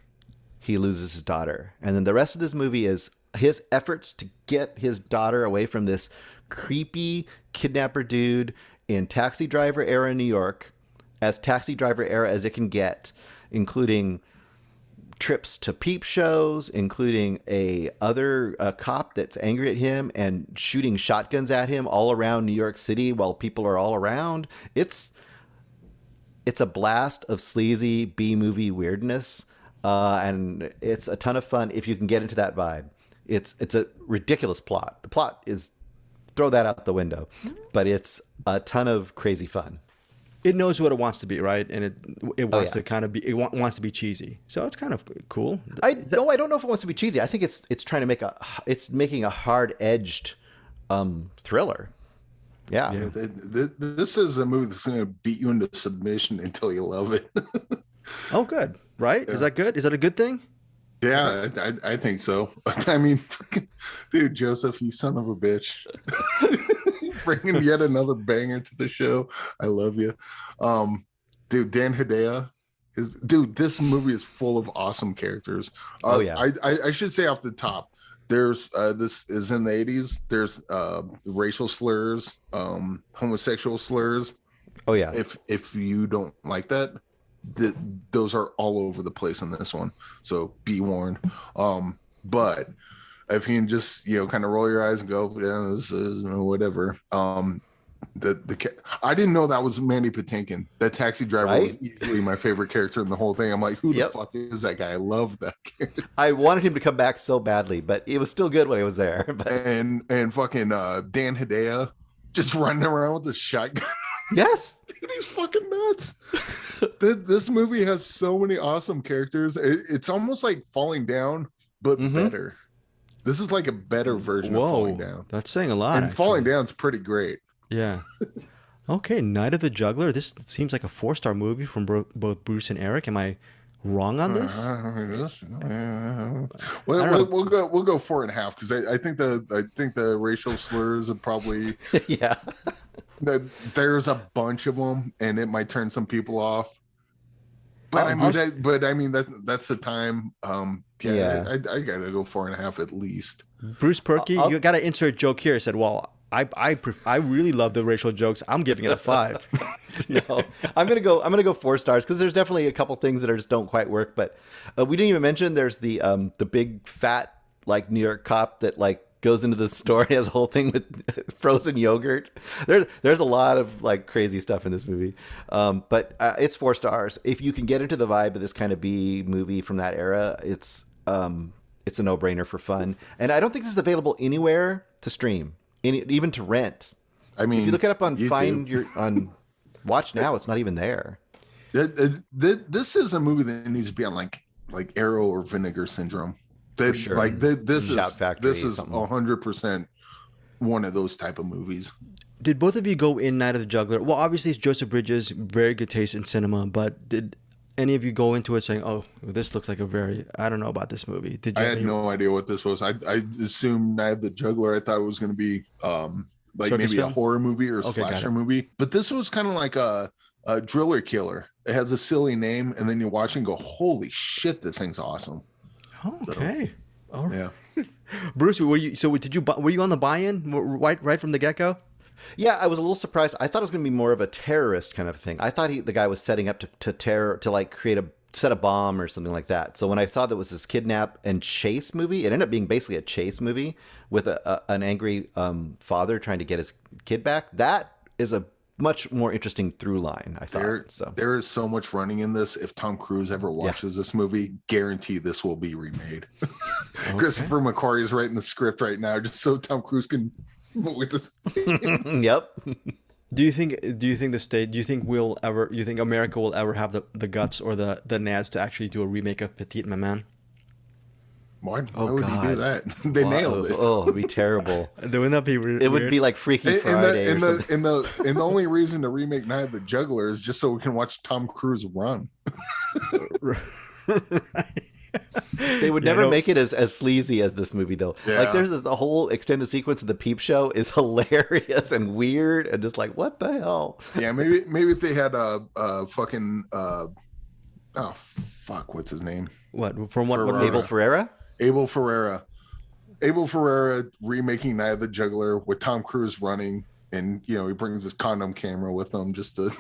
he loses his daughter. And then the rest of this movie is his efforts to get his daughter away from this creepy kidnapper dude in Taxi Driver era New York, as Taxi Driver era as it can get, including trips to peep shows, including a cop that's angry at him and shooting shotguns at him all around New York City while people are all around. It's a blast of sleazy B-movie weirdness, and it's a ton of fun if you can get into that vibe. It's a ridiculous plot. The plot is, throw that out the window, but it's a ton of crazy fun. It knows what it wants to be, right? And it wants to kind of be, wants to be cheesy. So it's kind of cool. I don't know if it wants to be cheesy. I think it's trying to making a hard-edged thriller. Yeah. This is a movie that's going to beat you into submission until you love it. Oh, good. Right? Yeah. Is that good? Is that a good thing? Yeah, I think so. I mean, dude, Joseph, you son of a bitch. Bringing yet another banger to the show. I love you. Dude, Dan Hedaya this movie is full of awesome characters. I should say off the top, there's this is in the 80s. There's racial slurs, homosexual slurs. Oh yeah. If you don't like that, those are all over the place in this one. So be warned. But if you can just kind of roll your eyes and go, yeah, this is whatever. I didn't know that was Mandy Patinkin. That taxi driver Right? was easily my favorite character in the whole thing. I'm like, who the fuck is that guy? I love that character. I wanted him to come back so badly, but it was still good when he was there. But... And fucking Dan Hedaya just running around with a shotgun. Yes. Dude, he's fucking nuts. This movie has so many awesome characters. It's almost like Falling Down, but better. This is like a better version of Falling Down. That's saying a lot. And Falling Down's pretty great. Yeah. Okay, Night of the Juggler. This seems like a 4-star movie from both Bruce and Eric. Am I wrong on this? We'll go 4.5 because I think the racial slurs are probably yeah. There's a bunch of them, and it might turn some people off. But I mean that's the time. I gotta go 4.5 at least. Bruce Perky, you got to insert a joke here. Said, "Well, I really love the racial jokes. I'm giving it a 5." No, I'm gonna go 4 stars because there's definitely a couple things that just don't quite work. But we didn't even mention there's the big fat like New York cop that like goes into the store and has a whole thing with frozen yogurt. There's a lot of like crazy stuff in this movie. But it's 4 stars. If you can get into the vibe of this kind of B movie from that era, it's a no-brainer for fun. And I don't think this is available anywhere to stream, even to rent. I mean, if you look it up on YouTube. on Watch Now, it's not even there. This is a movie that needs to be on like Arrow or Vinegar Syndrome. Sure. Like this is Factory, this is 100% one of those type of movies. Did both of you go in Night of the Juggler? Well, obviously it's Joseph Bridges, very good taste in cinema, but did any of you go into it saying, "Oh, this looks like I don't know about this movie"? I had no idea what this was. I assumed Night of the Juggler. I thought it was going to be like Circus maybe film? a horror movie or a slasher movie, but this was kind of like a driller killer. It has a silly name, and then you watch and go, "Holy shit, this thing's awesome." Okay. So, all right. Yeah. Bruce, were you on the buy-in right from the get-go? Yeah, I was a little surprised. I thought it was going to be more of a terrorist kind of thing. I thought the guy was setting up to like create set a bomb or something like that. So when I saw that was this kidnap and chase movie, it ended up being basically a chase movie with an angry father trying to get his kid back. That is a much more interesting through line, I thought. There is so much running in this. If Tom Cruise ever watches this movie, guarantee this will be remade. Christopher McQuarrie is writing the script right now just so Tom Cruise can with this. Yep. Do you think America will ever have the guts or the nads to actually do a remake of Petite Maman? Why would you do that? They nailed it. Oh, it'd be terrible. Wouldn't that be weird? It would be like Freaky Friday or something. And the only reason to remake Night of the Juggler is just so we can watch Tom Cruise run. They would never make it as sleazy as this movie, though. Yeah. Like, there's the whole extended sequence of the Peep Show is hilarious and weird and just like, what the hell? Yeah, maybe if they had a fucking what's his name? What from what? Abel Ferrara? Abel Ferrara remaking Night of the Juggler with Tom Cruise running, and he brings his condom camera with him just to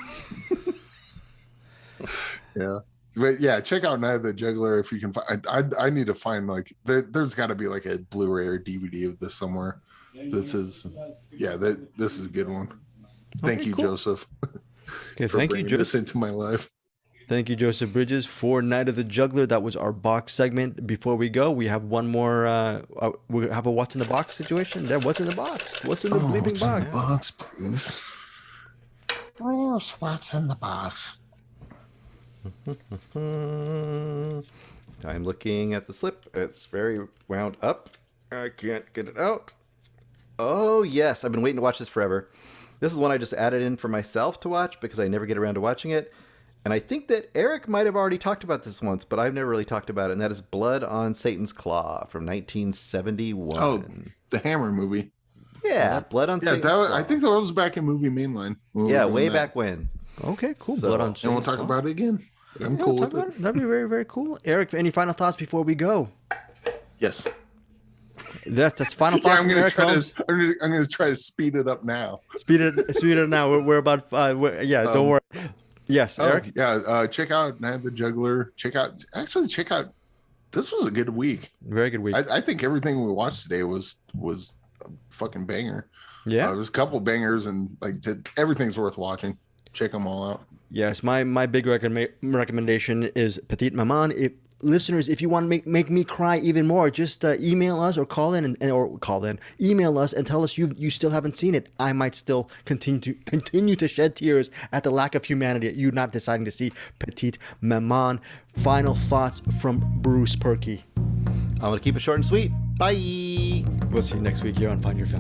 yeah. But yeah, check out Night of the Juggler if you can find. I need to find there's got to be like a Blu-ray or DVD of this somewhere. This is a good one. Thank you, cool. Joseph. Okay, for thank you, bringing Joseph. this into my life. Thank you, Joseph Bridges, for Night of the Juggler. That was our box segment. Before we go, we have one more. We have a what's in the box situation. What's in the box? What's in the bleeping box? In the box, please. What's in the box? I'm looking at the slip. It's very wound up. I can't get it out. Oh, yes. I've been waiting to watch this forever. This is one I just added in for myself to watch because I never get around to watching it. And I think that Eric might have already talked about this once, but I've never really talked about it. And that is Blood on Satan's Claw from 1971. Oh, the Hammer movie. Yeah, Blood on Satan's Claw. I think that was back in Movie Mainline. Yeah, way back when. Okay, cool. So, Blood on Satan's And we'll talk about it again. I'm cool with it. That'd be very, very cool. Eric, any final thoughts before we go? Yes. That's final thoughts. I'm going to try to speed it up now. Speed it now. We're about. Don't worry. Yes, Eric. Check out Night of the Juggler. Check out. This was a good week. Very good week. I think everything we watched today was a fucking banger. Yeah. There's a couple bangers, and everything's worth watching. Check them all out. Yes, my big recommendation is Petite Maman. Listeners, if you want to make me cry even more, just email us or email us and tell us you still haven't seen it. I might still continue to shed tears at the lack of humanity at you not deciding to see Petite Maman. Final thoughts from Bruce Perky. I'm going to keep it short and sweet. Bye. We'll see you next week here on Find Your Film.